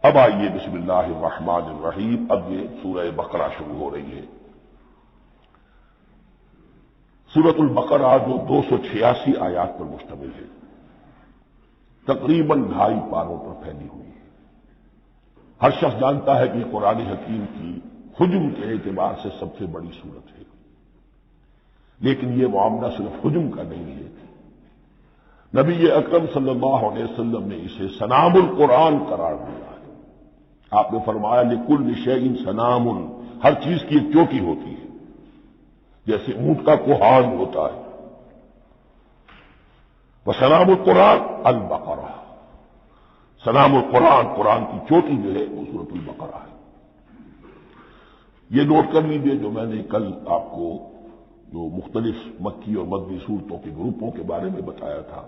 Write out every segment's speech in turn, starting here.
اب آئیے بسم اللہ الرحمن الرحیم. اب یہ سورہ بقرہ شروع ہو رہی ہے. سورۃ البقرہ جو 286 آیات پر مشتمل ہے، تقریباً 2.5 پاروں پر پھیلی ہوئی ہے. ہر شخص جانتا ہے کہ قرآن حکیم کی حجم کے اعتبار سے سب سے بڑی سورت ہے، لیکن یہ معاملہ صرف حجم کا نہیں ہے. نبی اکرم صلی اللہ علیہ وسلم نے اسے سنام القرآن قرار دیا ہے. آپ نے فرمایا لکل شیء سنام، ہر چیز کی ایک چوٹی ہوتی ہے، جیسے اونٹ کا کوہان ہوتا ہے. وسنام القرآن البقرہ، سنام القرآن، قرآن کی چوٹی جو ہے وہ سورۃ البقرہ ہے. یہ نوٹ کر لیجیے جو میں نے کل آپ کو جو مختلف مکی اور مدنی صورتوں کے گروپوں کے بارے میں بتایا تھا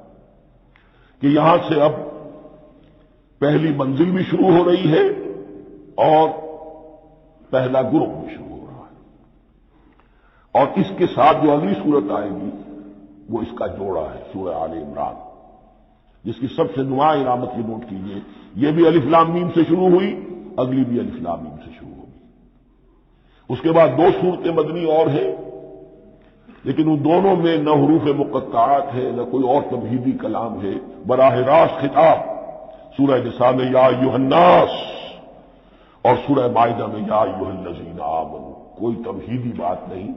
کہ یہاں سے اب پہلی منزل بھی شروع ہو رہی ہے اور پہلا گروپ بھی شروع ہو رہا ہے، اور اس کے ساتھ جو اگلی صورت آئے گی وہ اس کا جوڑا ہے سورہ آل عمران، جس کی سب سے نمایاں علامت یہ نوٹ کیجیے، یہ بھی الف لام میم سے شروع ہوئی، اگلی بھی الف لام میم سے شروع ہوگی. اس کے بعد 2 صورتیں مدنی اور ہیں، لیکن ان دونوں میں نہ حروف مقطعات ہے نہ کوئی اور تمہیدی کلام ہے. براہ راست خطاب سورہ نساء میں یا ایھا الناس اور سورہ مائدہ میں یا ایھا الذین آمنوا، کوئی تمہیدی بات نہیں،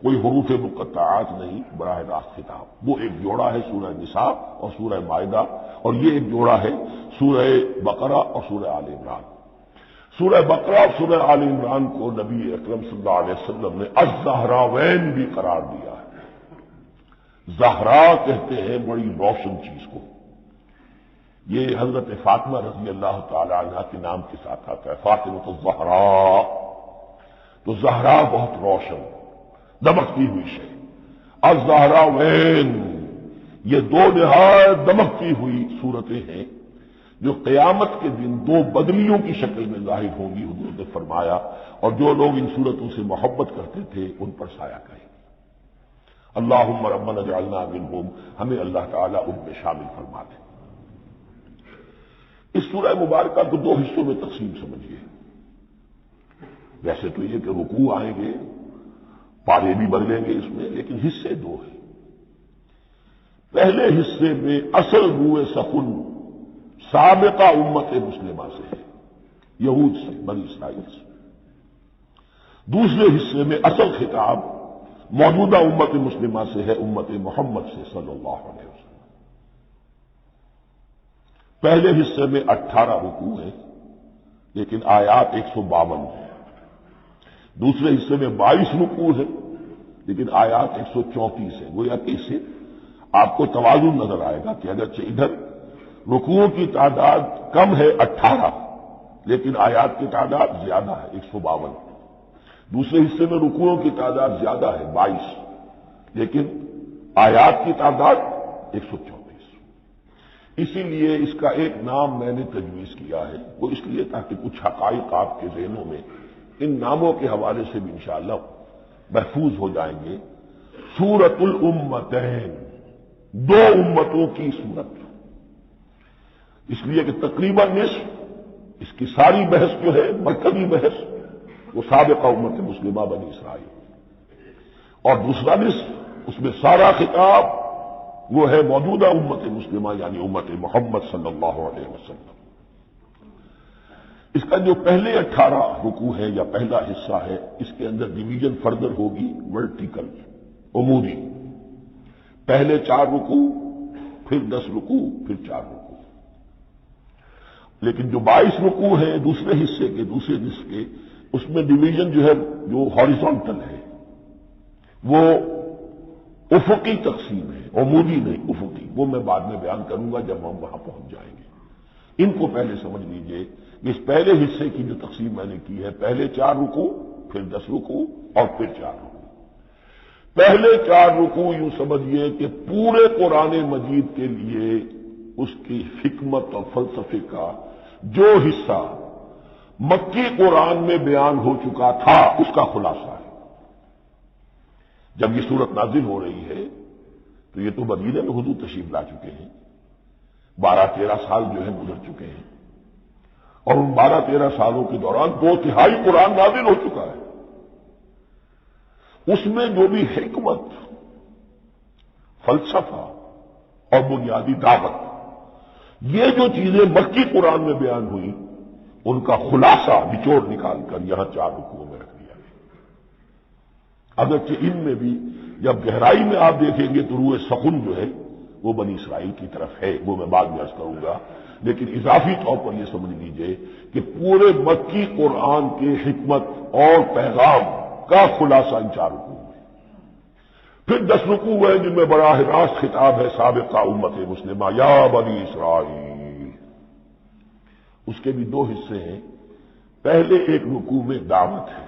کوئی حروف مقطعات نہیں، براہ راست خطاب. وہ ایک جوڑا ہے سورہ نساء اور سورہ مائدہ، اور یہ ایک جوڑا ہے سورہ بقرہ اور سورہ آل عمران. سورہ بقرہ اور سورہ آل عمران کو نبی اکرم صلی اللہ علیہ وسلم نے الزہراوین بھی قرار دیا ہے. زہرا کہتے ہیں بڑی روشن چیز کو. یہ حضرت فاطمہ رضی اللہ تعالی عنہا کے نام کے ساتھ آتا ہے، فاطمہ الزہراء. تو زہرا بہت روشن دمکتی ہوئی شے. الزہراوین یہ 2 نہایت دمکتی ہوئی صورتیں ہیں جو قیامت کے دن 2 بدلیوں کی شکل میں ظاہر ہوں گی. حضور نے فرمایا، اور جو لوگ ان صورتوں سے محبت کرتے تھے ان پر سایہ کریں. اللہم ربنا اجعلنا منہم، ہمیں اللہ تعالیٰ ان میں شامل فرما دے. اس سورہ مبارکہ کو 2 حصوں میں تقسیم سمجھیے. ویسے تو یہ کہ رکوع آئیں گے، پارے بھی بدلیں گے اس میں، لیکن حصے 2 ہیں. پہلے حصے میں اصل روح سخن سابقہ امت مسلمہ سے ہے، یہود سے، بنی اسرائیل سے. دوسرے حصے میں اصل خطاب موجودہ امت مسلمہ سے ہے، امت محمد سے صلی اللہ علیہ وسلم. پہلے حصے میں 18 رکوع ہیں لیکن آیات 152 ہیں. دوسرے حصے میں 22 رکوع ہیں لیکن آیات 134 ہیں. گویا کہ اس سے آپ کو توازن نظر آئے گا کہ اگرچہ ادھر رکوعوں کی تعداد کم ہے 18، لیکن آیات کی تعداد زیادہ ہے 152. دوسرے حصے میں رکوعوں کی تعداد زیادہ ہے 22، لیکن آیات کی تعداد 134. اسی لیے اس کا ایک نام میں نے تجویز کیا ہے، وہ اس لیے تاکہ کچھ حقائق آپ کے ذہنوں میں ان ناموں کے حوالے سے بھی انشاءاللہ محفوظ ہو جائیں گے. سورۃ الامتین، 2 امتوں کی سورت، اس لیے کہ تقریباً نصف اس کی ساری بحث جو ہے مرکزی بحث وہ سابقہ امت مسلمہ بنی اسرائیل، اور دوسرا نصف اس میں سارا خطاب وہ ہے موجودہ امت مسلمہ یعنی امت محمد صلی اللہ علیہ وسلم. اس کا جو پہلے 18 رکوع ہے یا پہلا حصہ ہے، اس کے اندر ڈویژن فردر ہوگی ورٹیکل، عمودی. پہلے 4 رکوع، پھر 10 رکوع، پھر 4 رکوع. لیکن جو 22 رکوع ہیں دوسرے حصے کے، دوسرے نصف کے، اس میں ڈویژن جو ہے جو ہاریزونٹل ہے، وہ افقی تقسیم ہے، عمودی نہیں افقی. وہ میں بعد میں بیان کروں گا جب ہم وہاں پہنچ جائیں گے. ان کو پہلے سمجھ لیجئے. اس پہلے حصے کی جو تقسیم میں نے کی ہے، پہلے 4 رکوع، پھر 10 رکوع اور پھر 4 رکوع. پہلے 4 رکوع یوں سمجھیے کہ پورے قرآن مجید کے لیے اس کی حکمت اور فلسفے کا جو حصہ مکی قرآن میں بیان ہو چکا تھا اس کا خلاصہ ہے. جب یہ صورت نازل ہو رہی ہے تو یہ تو مدینہ میں حضور تشریف لا چکے ہیں، 12-13 سال جو ہے گزر چکے ہیں، اور ان 12-13 سالوں کے دوران 2/3 قرآن نازل ہو چکا ہے۔ اس میں جو بھی حکمت، فلسفہ اور بنیادی دعوت، یہ جو چیزیں مکی قرآن میں بیان ہوئی، ان کا خلاصہ نچوڑ نکال کر یہاں 4 رکوعوں میں رکھ دیا گیا۔ اگرچہ ان میں بھی جب گہرائی میں آپ دیکھیں گے تو روح سخن جو ہے وہ بنی اسرائیل کی طرف ہے، وہ میں بعد میں عرض کروں گا، لیکن اضافی طور پر یہ سمجھ لیجئے کہ پورے مکی قرآن کے حکمت اور پیغام کا خلاصہ ان 4 رکوعوں میں۔ پھر 10 رکوع ہیں جن میں براہ راست خطاب ہے سابقہ امت مسلمہ، یا بنی اسرائیل۔ اس کے بھی 2 حصے ہیں۔ پہلے ایک رکوع میں دعوت ہے،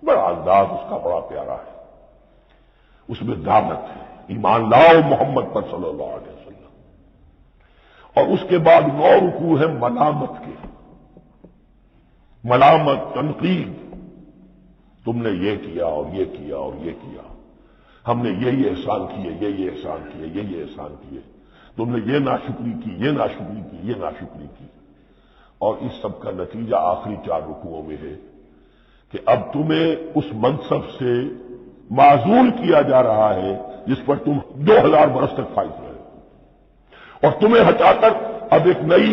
بڑا انداز اس کا بڑا پیارا ہے، اس میں دعوت ہے، ایمان لاؤ محمد پر صلی اللہ علیہ وسلم۔ اور اس کے بعد 9 رکوع ہیں ملامت کے، ملامت، تنقید، تم نے یہ کیا اور یہ کیا اور یہ کیا، ہم نے یہ احسان کیے، یہ احسان کیے، یہ احسان کیے، تم نے یہ ناشکری کی، یہ ناشکری کی، یہ ناشکری کی۔ اور اس سب کا نتیجہ آخری 4 رکوعوں میں ہے کہ اب تمہیں اس منصب سے معزول کیا جا رہا ہے جس پر تم 2000 برس تک فائز رہے، اور تمہیں ہٹا کر اب ایک نئی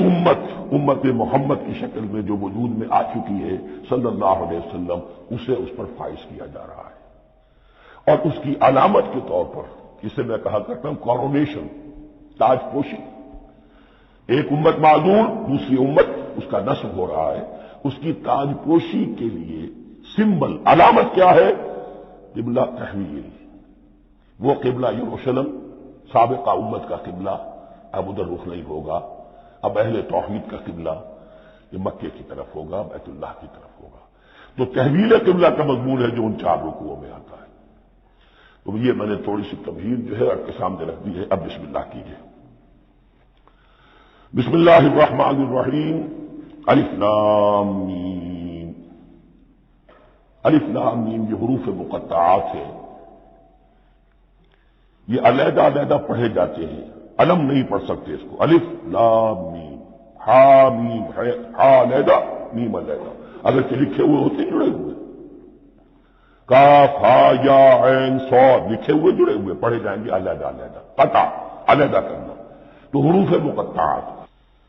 امت محمد کی شکل میں جو وجود میں آ چکی ہے صلی اللہ علیہ وسلم، اسے اس پر فائز کیا جا رہا ہے۔ اور اس کی علامت کے طور پر جسے میں کہا کرتا ہوں کورونیشن، تاج پوشی، ایک امت معذور، دوسری امت اس کا نصب ہو رہا ہے، اس کی تاج پوشی کے لیے سمبل، علامت کیا ہے؟ قبلہ تحویل۔ وہ قبلہ یروشلم سابقہ امت کا قبلہ اب ادھر رخ نہیں ہوگا، اب اہل توحید کا قبلہ یہ مکے کی طرف ہوگا، بیت اللہ کی طرف ہوگا۔ تو تحویل قبلہ کا مضمون ہے جو ان 4 رکوعوں میں آتا ہے۔ تو یہ میں نے تھوڑی سی تمہید جو ہے آپ کے سامنے رکھ دی ہے۔ اب بسم اللہ کیجیے۔ بسم اللہ الرحمن الرحیم۔ الف لام میم۔ الف لام میم یہ حروف مقطعات ہیں، یہ علیحدہ علیحدہ پڑھے جاتے ہیں، علم نہیں پڑھ سکتے اس کو۔ الف لام میم، ہا میم، ہا علیحدہ، میم علیحدہ، اگر لکھے ہوئے ہوتے جڑے ہوئے، کاف ہا یا عین صاد لکھے ہوئے جڑے ہوئے پڑھے جائیں گے علیحدہ علیحدہ، قطع علیحدہ کرنا۔ تو حروف مقطعات،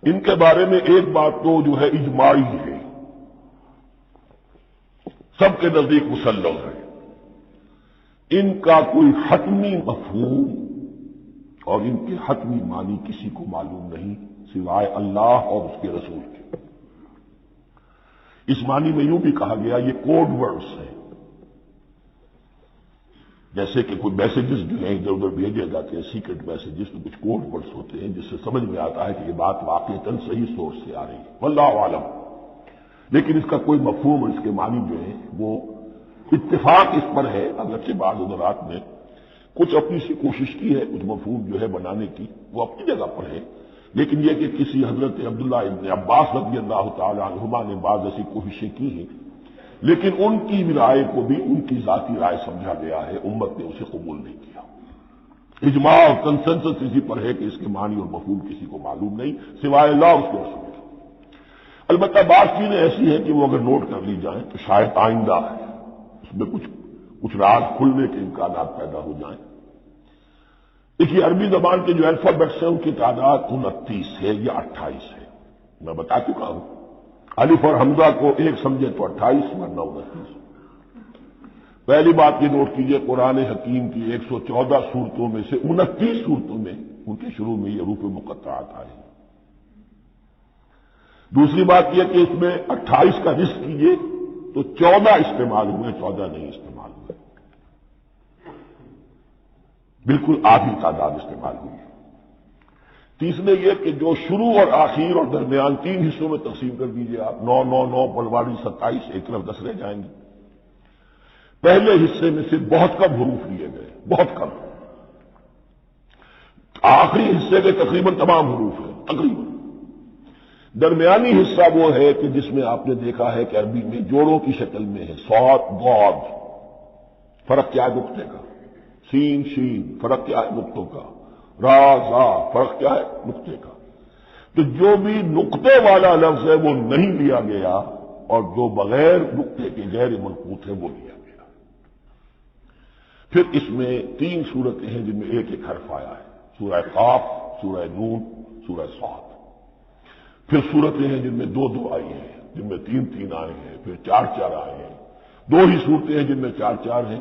ان کے بارے میں ایک بات تو جو ہے اجماعی ہے، سب کے نزدیک مسلم ہے، ان کا کوئی حتمی مفہوم اور ان کے حتمی معنی کسی کو معلوم نہیں سوائے اللہ اور اس کے رسول کے۔ اس معنی میں یوں بھی کہا گیا یہ کوڈ ورڈز ہیں، جیسے کہ کوئی میسیجز جو ہیں ادھر ادھر بھیجے جاتے ہیں، سیکرٹ میسیجز، تو کچھ کوڈ ورڈز ہوتے ہیں جس سے سمجھ میں آتا ہے کہ یہ بات واقعتاً صحیح سورس سے آ رہی ہے، واللہ عالم۔ لیکن اس کا کوئی مفہوم اور اس کے معنی جو ہے وہ اتفاق اس پر ہے، اگرچہ بعض حضرات نے کچھ اپنی سی کوشش کی ہے، کچھ مفہوم جو ہے بنانے کی، وہ اپنی جگہ پر ہے، لیکن یہ کہ کسی حضرت عبداللہ ابن عباس رضی اللہ تعالی عنہما نے بعض ایسی کوششیں کی ہیں، لیکن ان کی رائے کو بھی ان کی ذاتی رائے سمجھا گیا ہے، امت نے اسے قبول نہیں کیا۔ اجماع اور کنسنسس اسی پر ہے کہ اس کے معنی اور مفہوم کسی کو معلوم نہیں سوائے اللہ اس کے رسول کے۔ البتہ بعض چیزیں ایسی ہیں کہ وہ اگر نوٹ کر لی جائیں تو شاید آئندہ ہے اس میں کچھ راز کھلنے کے امکانات پیدا ہو جائیں۔ دیکھیے عربی زبان کے جو الفابیٹس ہیں ان کی تعداد 29 ہے یا 28 ہے، میں بتا چکا ہوں۔ الف اور حمزہ کو ایک سمجھے تو 28 ورنہ 29۔ پہلی بات یہ نوٹ کیجئے قرآن حکیم کی 114 سورتوں میں سے 29 سورتوں میں ان کے شروع میں یہ حروف مقطعات آئے ہیں۔ دوسری بات یہ کہ اس میں 28 کا رزق کیجئے تو 14 استعمال ہوئے، 14 نہیں استعمال ہوئے، بالکل آدھی تعداد استعمال ہوئی۔ تیسرے یہ کہ جو شروع اور آخر اور درمیان 3 حصوں میں تقسیم کر دیجئے آپ، 9 9 9 پلواڑی 27، ایک طرف 10 رہ جائیں گے۔ پہلے حصے میں سے بہت کم حروف لیے گئے، بہت کم۔ آخری حصے کے تقریباً تمام حروف ہیں، تقریباً۔ درمیانی حصہ وہ ہے کہ جس میں آپ نے دیکھا ہے کہ عربی میں جوڑوں کی شکل میں ہے، صاد ضاد، فرق کیا ہے نقطے کا، سین شین، فرق کیا ہے نقطوں کا، را زا، فرق کیا ہے نقطے کا۔ تو جو بھی نقطے والا لفظ ہے وہ نہیں لیا گیا، اور جو بغیر نقطے کے غیر منقوط ہے وہ لیا گیا۔ پھر اس میں 3 صورتیں ہیں جن میں ایک ایک حرف آیا ہے، سورہ قاف، سورہ نون، سورہ صاد۔ پھر صورتیں ہیں جن میں 2 آئی ہیں، جن میں 3 آئے ہیں، پھر 4 آئے ہیں۔ 2 ہی صورتیں ہیں جن میں 4 ہیں،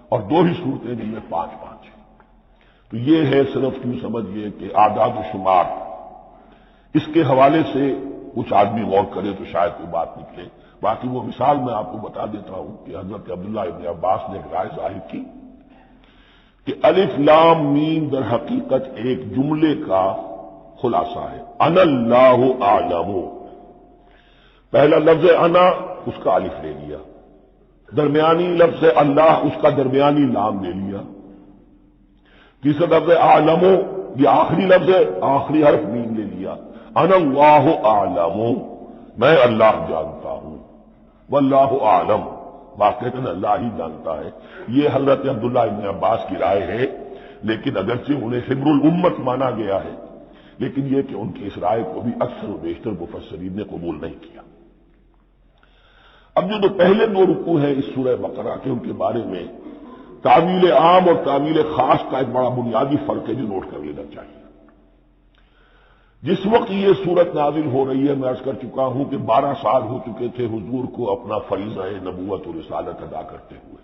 اور 2 ہی صورتیں جن میں 5 ہیں۔ تو یہ ہے صرف کیوں سمجھئے کہ اعداد و شمار، اس کے حوالے سے کچھ آدمی غور کرے تو شاید کوئی بات نکلے۔ باقی وہ مثال میں آپ کو بتا دیتا ہوں کہ حضرت عبداللہ ابن عباس نے ایک رائے ظاہر کی کہ الف لام میم در حقیقت ایک جملے کا خلاصہ ہے۔ انا اللہ اعلم، پہلا لفظ انا، اس کا الف لے لیا، درمیانی لفظ اللہ، اس کا درمیانی لام لے لیا، تیسرا لفظ اعلم، یہ آخری لفظ ہے، آخری حرف میم لے لیا، انا اللہ اعلم، میں اللہ جانتا ہوں، واللہ اعلم، واقعتاً اللہ ہی جانتا ہے۔ یہ حضرت عبداللہ ابن عباس کی رائے ہے، لیکن اگرچہ انہیں حبر الامت مانا گیا ہے، لیکن یہ کہ ان کی اس رائے کو بھی اکثر و بیشتر مفسرین نے قبول نہیں کیا۔ اب جو پہلے 2 رکوع ہیں اس سورہ بقرہ کے، ان کے بارے میں تعویل عام اور تعویل خاص کا ایک بڑا بنیادی فرق ہے جو نوٹ کر لینا چاہیے۔ جس وقت یہ صورت نازل ہو رہی ہے، میں عرض کر چکا ہوں کہ 12 سال ہو چکے تھے حضور کو اپنا فریضہ نبوت و رسالت ادا کرتے ہوئے۔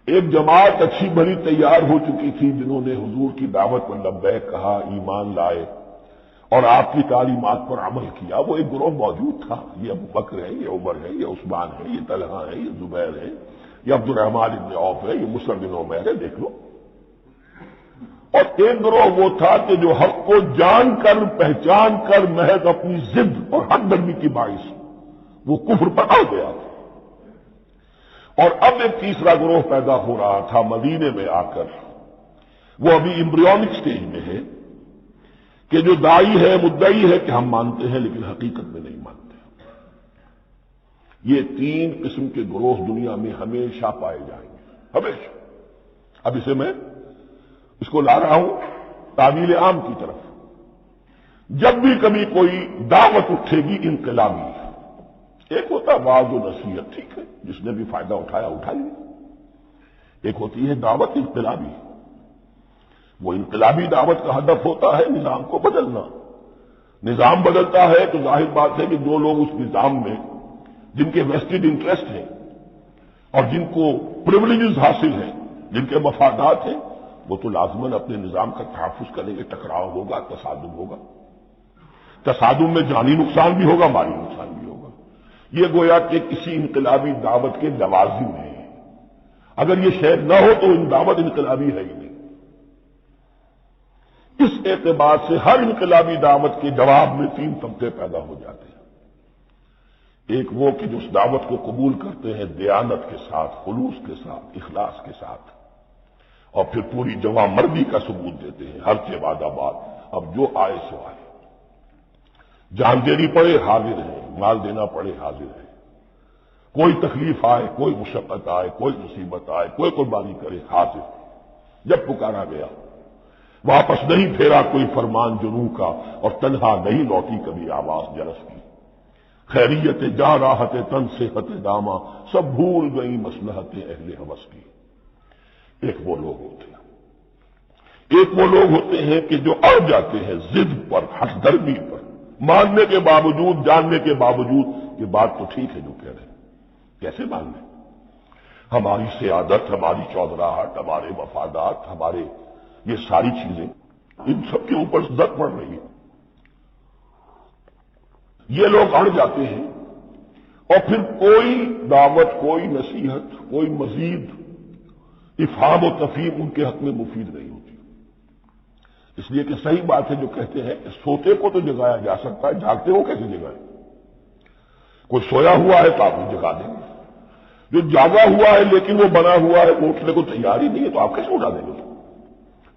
ایک جماعت اچھی بھلی تیار ہو چکی تھی جنہوں نے حضور کی دعوت پر لبیک کہا، ایمان لائے اور آپ کی تعلیمات پر عمل کیا۔ وہ ایک گروہ موجود تھا، یہ ابو بکر ہے، یہ عمر ہے، یہ عثمان ہے، یہ طلحہ ہے، یہ زبیر ہے، یہ عبد الرحمن ابن عوف ہے، یہ مصعب بن عمیر ہے، دیکھ لو۔ اور ایک گروہ وہ تھا کہ جو حق کو جان کر پہچان کر محض اپنی ضد اور حق درمی کی باعث وہ کفر پر آ گیا تھا۔ اور اب ایک تیسرا گروہ پیدا ہو رہا تھا مدینے میں آ کر، وہ ابھی ایمبریونک سٹیج میں ہے کہ جو داعی ہے، مدعی ہے کہ ہم مانتے ہیں لیکن حقیقت میں نہیں مانتے۔ یہ 3 قسم کے گروہ دنیا میں ہمیشہ پائے جائیں گے، ہمیشہ۔ اب اسے میں اس کو لا رہا ہوں تعویل عام کی طرف۔ جب بھی کبھی کوئی دعوت اٹھے گی انقلابی، ایک ہوتا وعظ و نصیحت، ٹھیک ہے، جس نے بھی فائدہ اٹھایا اٹھا لیا۔ ایک ہوتی ہے دعوت انقلابی، وہ انقلابی دعوت کا ہدف ہوتا ہے نظام کو بدلنا۔ نظام بدلتا ہے تو ظاہر بات ہے کہ جو لوگ اس نظام میں جن کے ویسٹڈ انٹرسٹ ہیں اور جن کو پریولیجز حاصل ہیں، جن کے مفادات ہیں، وہ تو لازماً اپنے نظام کا تحفظ کریں گے، ٹکراؤ ہوگا، تصادم ہوگا۔ تصادم میں جانی نقصان بھی ہوگا، مالی نقصان بھی ہوگا۔ یہ گویا کہ کسی انقلابی دعوت کے لوازم ہیں۔ اگر یہ شے نہ ہو تو دعوت انقلابی ہے ہی نہیں۔ اس اعتبار سے ہر انقلابی دعوت کے جواب میں 3 طبقے پیدا ہو جاتے ہیں۔ ایک وہ کہ جو اس دعوت کو قبول کرتے ہیں دیانت کے ساتھ، خلوص کے ساتھ، اخلاص کے ساتھ، اور پھر پوری جواں مردی کا ثبوت دیتے ہیں، ہر کے بعد آباد، اب جو آئے سو آئے، جان دینی پڑے حاضر ہے، مال دینا پڑے حاضر ہے، کوئی تکلیف آئے، کوئی مشقت آئے، کوئی مصیبت آئے، کوئی قربانی کرے، حاضر۔ جب پکارا گیا واپس نہیں پھیرا کوئی فرمان جنوں کا، اور تنہا نہیں لوٹی کبھی آواز جرس کی۔ خیریت جا راحت تن صحت داما، سب بھول گئی مصلحت اہل ہوس کی۔ ایک وہ لوگ ہوتے ہیں، ایک وہ لوگ ہوتے ہیں کہ جو اڑ جاتے ہیں ضد پر، حق درمی پر، ماننے کے باوجود، جاننے کے باوجود یہ بات تو ٹھیک ہے جو کہہ رہے ہیں، کیسے مان لیں؟ ہماری سیادت، ہماری چودراہٹ، ہمارے مفادات، ہمارے یہ ساری چیزیں، ان سب کے اوپر زد پڑ رہی ہے۔ یہ لوگ اڑ جاتے ہیں اور پھر کوئی دعوت، کوئی نصیحت، کوئی مزید افہام و تفہیم ان کے حق میں مفید نہیں ہوتی۔ اس لیے کہ صحیح بات ہے جو کہتے ہیں کہ سوتے کو تو جگایا جا سکتا ہے، جاگتے کو کیسے جگائیں؟ کوئی سویا ہوا ہے تو آپ کو جگا دیں گے، جو جاگا ہوا ہے لیکن وہ بنا ہوا ہے، وہ اٹھنے کو تیار ہی نہیں ہے، تو آپ کیسے اٹھا دیں گے؟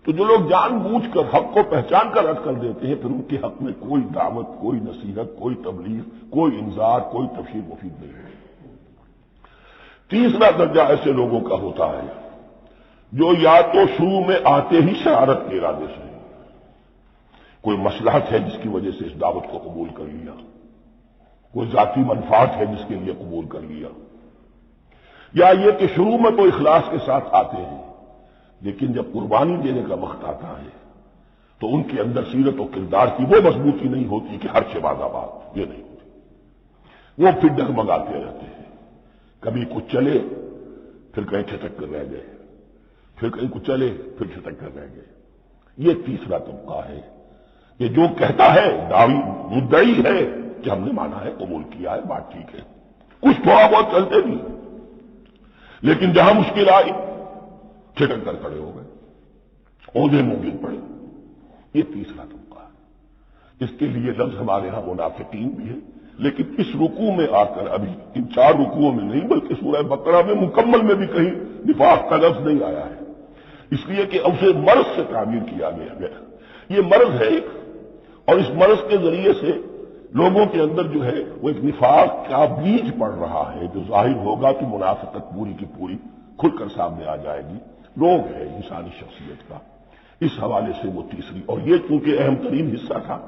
تو جو لوگ جان بوجھ کر حق کو پہچان کر رد کر دیتے ہیں، پھر ان کے حق میں کوئی دعوت، کوئی نصیحت، کوئی تبلیغ، کوئی انذار، کوئی تبشیر مفید نہیں ہے۔ تیسرا درجہ ایسے لوگوں کا ہوتا ہے جو یا تو شروع میں آتے ہی شرارت کے ارادے سے، کوئی مصلحت ہے جس کی وجہ سے اس دعوت کو قبول کر لیا، کوئی ذاتی منفعت ہے جس کے لیے قبول کر لیا، یا یہ کہ شروع میں تو اخلاص کے ساتھ آتے ہیں لیکن جب قربانی دینے کا وقت آتا ہے تو ان کے اندر سیرت و کردار کی وہ مضبوطی نہیں ہوتی کہ ہر سے باز آباد، یہ نہیں ہوتی، وہ پھر ڈگمگاتے رہتے ہیں، کبھی کچھ چلے پھر کہیں چھٹک کر رہ گئے، پھر کہیں کچھ چلے پھر چھٹک کر رہ گئے۔ یہ تیسرا طبقہ ہے کہ جو کہتا ہے دعوی مدعی ہے کہ ہم نے مانا ہے، قبول کیا ہے، بات ٹھیک ہے، کچھ تھوڑا بہت چلتے بھی لیکن جہاں مشکل آئی چھٹک کر کھڑے ہو گئے، عہدے منہ گر پڑے۔ یہ تیسرا طبقہ ہے۔ اس کے لیے لفظ ہمارے ہاں منافقین بھی ہے، لیکن اس رکوع میں آ کر ابھی ان 4 رکوعوں میں نہیں بلکہ سورہ بقرہ میں مکمل میں بھی کہیں نفاق کا لفظ نہیں آیا ہے، اس لیے کہ اسے مرض سے تعبیر کیا گیا۔ یہ مرض ہے ایک، اور اس مرض کے ذریعے سے لوگوں کے اندر جو ہے وہ ایک نفاق کا بیج پڑ رہا ہے جو ظاہر ہوگا کہ منافقت پوری کی پوری کھل کر سامنے آ جائے گی۔ روگ ہے انسانی شخصیت کا، اس حوالے سے وہ تیسری، اور یہ چونکہ اہم ترین حصہ تھا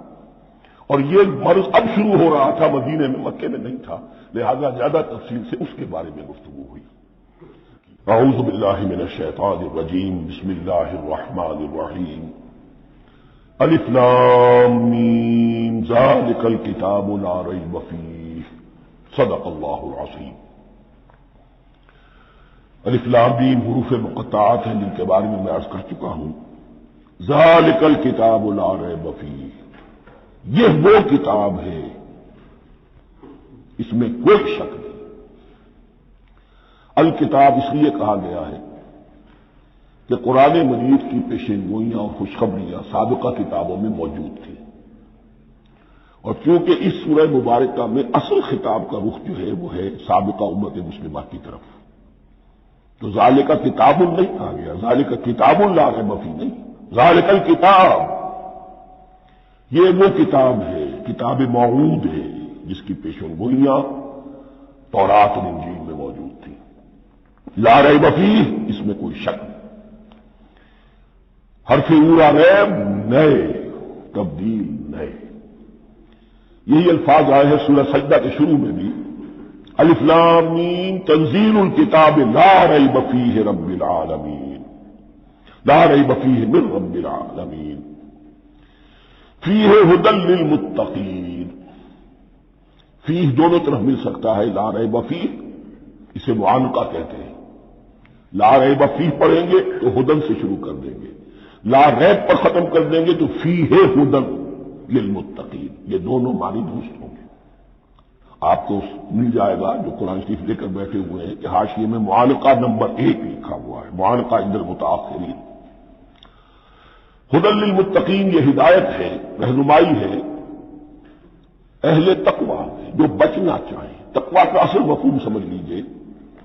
اور یہ مرض اب شروع ہو رہا تھا، مدینے میں، مکے میں نہیں تھا، لہذا زیادہ تفصیل سے اس کے بارے میں گفتگو ہوئی۔ اعوذ باللہ من الشیطان الرجیم، بسم اللہ الرحمن الرحیم، الف لام میم ذالک الکتاب لا ریب فیہ، صدق اللہ العظیم۔ الف لام میم حروف مقطعات ہیں جن کے بارے میں عرض کر چکا ہوں۔ ذالک الکتاب لا ریب فیہ، یہ وہ کتاب ہے اس میں کوئی شک نہیں۔ الکتاب اس لیے کہا گیا ہے کہ قرآن مجید کی پیشین گوئیاں اور خوشخبریاں سابقہ کتابوں میں موجود تھیں، اور کیونکہ اس سورہ مبارکہ میں اصل خطاب کا رخ جو ہے وہ ہے سابقہ امت مسلمہ کی طرف، تو ذالک کتاب نہیں کہا گیا، ذالک کتاب لا ریب فیہ نہیں، ذالک الکتاب، یہ وہ کتاب ہے، کتاب موعود ہے جس کی پیشین گوئیاں تورات اور انجیل میں موجود تھیں۔ لا ریب فیہ، اس میں کوئی شک نہیں۔ حرف اولى ریب، نئے، تبدیل، نئے، یہی الفاظ آئے ہیں سورہ سجدہ کے شروع میں بھی، الف لام میم تنزیل الکتاب لا ریب فیہ رب العالمین، لا ریب فیہ من رب العالمین، فیہ ھدی للمتقین۔ فیہ دونوں طرف مل سکتا ہے، لا ریب فیہ اسے معانقہ کہتے ہیں، لا ریب فیہ پڑھیں گے تو ھدی سے شروع کر دیں گے، لا ریب پر ختم کر دیں گے تو فیہ ھدی للمتقین، یہ دونوں معنی درست ہوں گے۔ آپ کو مل جائے گا جو قرآن شریف لے کر بیٹھے ہوئے ہیں کہ حاشیے میں معانقہ نمبر 1 لکھا ہوا ہے، معانقہ عند المتاخرین۔ ھدی للمتقین یہ ہدایت ہے، رہنمائی ہے اہل تقویٰ جو بچنا چاہیں۔ تقویٰ کا اصل مفہوم سمجھ لیجئے،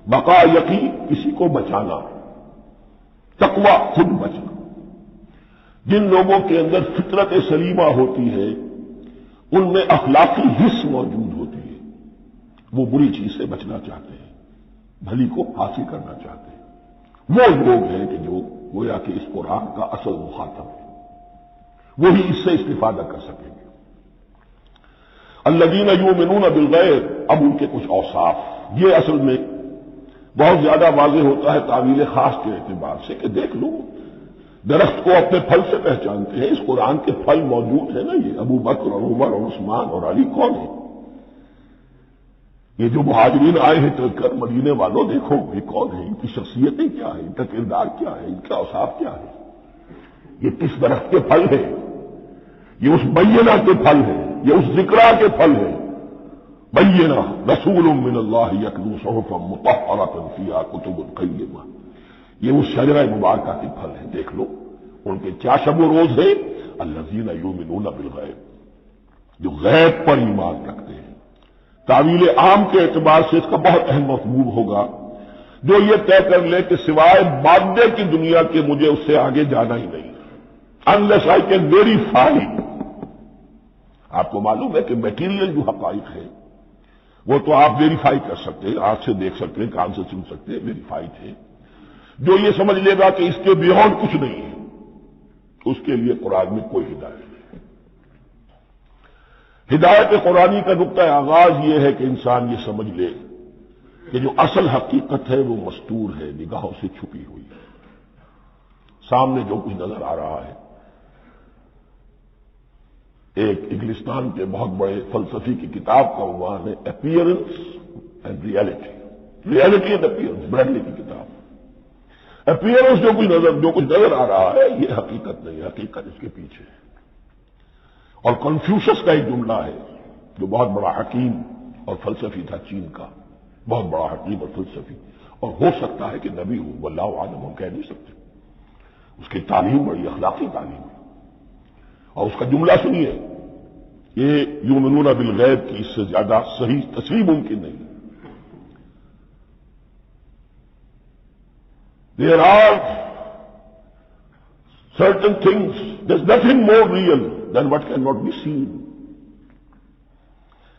بقا یقی کسی کو بچانا، تقویٰ خود بچنا۔ جن لوگوں کے اندر فطرت سلیمہ ہوتی ہے ان میں اخلاقی حس موجود ہوتی ہے، وہ بری چیز سے بچنا چاہتے ہیں، بھلی کو حاصل کرنا چاہتے ہیں۔ وہ لوگ ہیں کہ جو گویا کہ اس قرآن کا اصل مخاطب ہے، وہی اس سے استفادہ کر سکیں گے۔ الذین یؤمنون بالغیب، اب ان کے کچھ اوصاف، یہ اصل میں بہت زیادہ واضح ہوتا ہے تعویل خاص کے اعتبار سے کہ دیکھ لو درخت کو اپنے پھل سے پہچانتے ہیں، اس قرآن کے پھل موجود ہیں نا، یہ ابو بکر اور عمر اور عثمان اور علی کون ہیں؟ یہ جو مہاجرین آئے ہیں چل کر، مدینے والوں دیکھو یہ کون ہیں، ان کی شخصیتیں کیا ہیں، ان کا کردار کیا ہے، ان کا اوصاف کیا ہے، یہ کس درخت کے پھل ہیں، یہ اس بینہ کے پھل ہیں، یہ اس ذکرہ کے پھل ہیں۔ بینہ رسول من اللہ یتلو صحفا مطہرۃ فیہا کتب قیمہ، یہ اس شجرہ مبارکہ کے پھل ہیں، دیکھ لو ان کے کیا شب و روز ہے، الذین یؤمنون بالغیب، جو غیب پر ایمان رکھتے ہیں۔ تعویل عام کے اعتبار سے اس کا بہت اہم مفہوم ہوگا، جو یہ طے کر لے کہ سوائے مادے کی دنیا کے مجھے اس سے آگے جانا ہی نہیں، unless I can verify۔ آپ کو معلوم ہے کہ میٹیریل جو حقائق ہے وہ تو آپ ویریفائی کر سکتے ہیں، آنکھ سے دیکھ سکتے ہیں، کان سے سن سکتے ہیں، ویریفائڈ ہے۔ جو یہ سمجھ لے گا کہ اس کے بیونڈ کچھ نہیں ہے، اس کے لیے قرآن میں کوئی ہدایت نہیں ہے۔ ہدایت قرآنی کا نقطہ آغاز یہ ہے کہ انسان یہ سمجھ لے کہ جو اصل حقیقت ہے وہ مستور ہے، نگاہوں سے چھپی ہوئی ہے۔ سامنے جو کچھ نظر آ رہا ہے، ایک انگلستان کے بہت بڑے فلسفی کی کتاب کا عنوان ہے appearance and reality, reality and appearance, Bradley کی کتاب۔ اپیئرنس جو کچھ نظر آ رہا ہے یہ حقیقت نہیں، حقیقت اس کے پیچھے ہے۔ اور کنفیوشس کا ایک جملہ ہے جو بہت بڑا حکیم اور فلسفی تھا، چین کا بہت بڑا حکیم اور فلسفی، اور ہو سکتا ہے کہ نبی ہو، واللہ عالم، ہم کہہ نہیں سکتے۔ اس کی تعلیم بڑی اخلاقی تعلیم ہے، اور اس کا جملہ سنیے، یہ یؤمنون بالغیب کی اس سے زیادہ صحیح تصریح ممکن نہیں۔ There are certain things, there's nothing more real than what cannot be seen.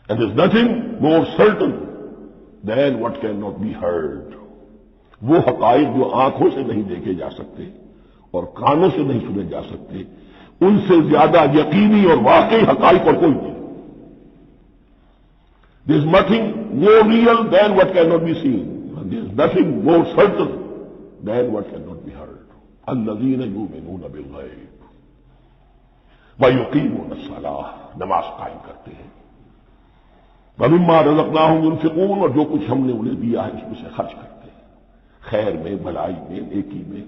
And there's nothing more certain than what cannot be heard. وہ حقائق جو آنکھوں سے نہیں دیکھے جا سکتے اور کانوں سے نہیں سنے جا سکتے، ان سے زیادہ یقینی اور واقعی حقائق اور کوئی نہیں۔ There's nothing more real than what cannot be seen. And there's nothing more certain than what cannot be heard. الذین یؤمنون بالغیب ویقیمون الصلاۃ، نماز قائم کرتے ہیں، ومما رزقناہم ينفقون، اور جو کچھ ہم نے انہیں دیا ہے اس میں سے خرچ کرتے ہیں، خیر میں، بھلائی میں، نیکی میں،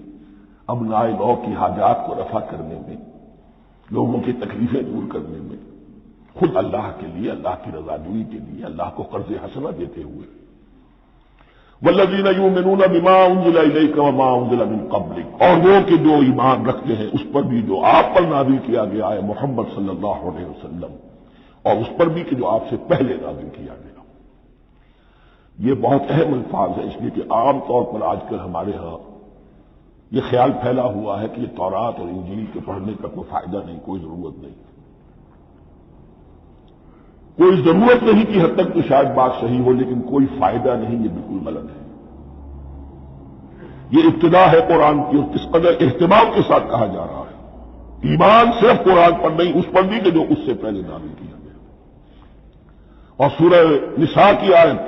ابناء نو کی حاجات کو رفع کرنے میں، لوگوں کی تکلیفیں دور کرنے میں، خود اللہ کے لیے، اللہ کی رضاجوئی کے لیے، اللہ کو قرض حسنہ دیتے ہوئے۔ والذین یؤمنون بما انزل الیک وما انزل من قبلک، اور وہ کہ جو ایمان رکھتے ہیں اس پر بھی جو آپ پر نازل کیا گیا ہے محمد صلی اللہ علیہ وسلم، اور اس پر بھی کہ جو آپ سے پہلے نازل کیا گیا۔ یہ بہت اہم الفاظ ہے، اس لیے کہ عام طور پر آج کل ہمارے ہاں یہ خیال پھیلا ہوا ہے کہ یہ تورات اور انجیل کے پڑھنے کا کوئی فائدہ نہیں، کوئی ضرورت نہیں، کوئی ضرورت نہیں کی حد تک تو شاید بات صحیح ہو، لیکن کوئی فائدہ نہیں، یہ بالکل غلط ہے۔ یہ ابتدا ہے قرآن کی، اور کس قدر اہتمام کے ساتھ کہا جا رہا ہے۔ ایمان صرف قرآن پر نہیں، اس پر بھی کہ جو اس سے پہلے نازل کیا گیا۔ اور سورہ نساء کی آیت،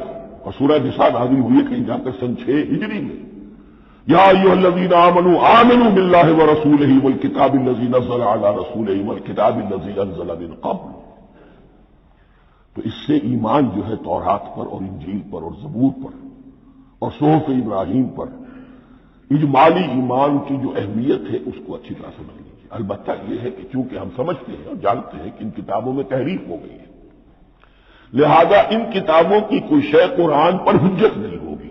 اور سورہ نساء نازل ہوئی ہے کہیں جا کر سن 6 ہجری میں، یا ایھا الذین آمنوا آمنوا باللہ ورسولہ والکتاب الذی نزل علی رسولہ والکتاب الذی انزل من قبل۔ تو اس سے ایمان جو ہے تورات پر اور انجیل پر اور زبور پر اور صحف ابراہیم پر، اجمالی ایمان کی جو اہمیت ہے اس کو اچھی طرح سمجھ لیجیے۔ البتہ یہ ہے کہ چونکہ ہم سمجھتے ہیں اور جانتے ہیں کہ ان کتابوں میں تحریف ہو گئی ہے، لہذا ان کتابوں کی کوئی شے قرآن پر حجت نہیں ہوگی۔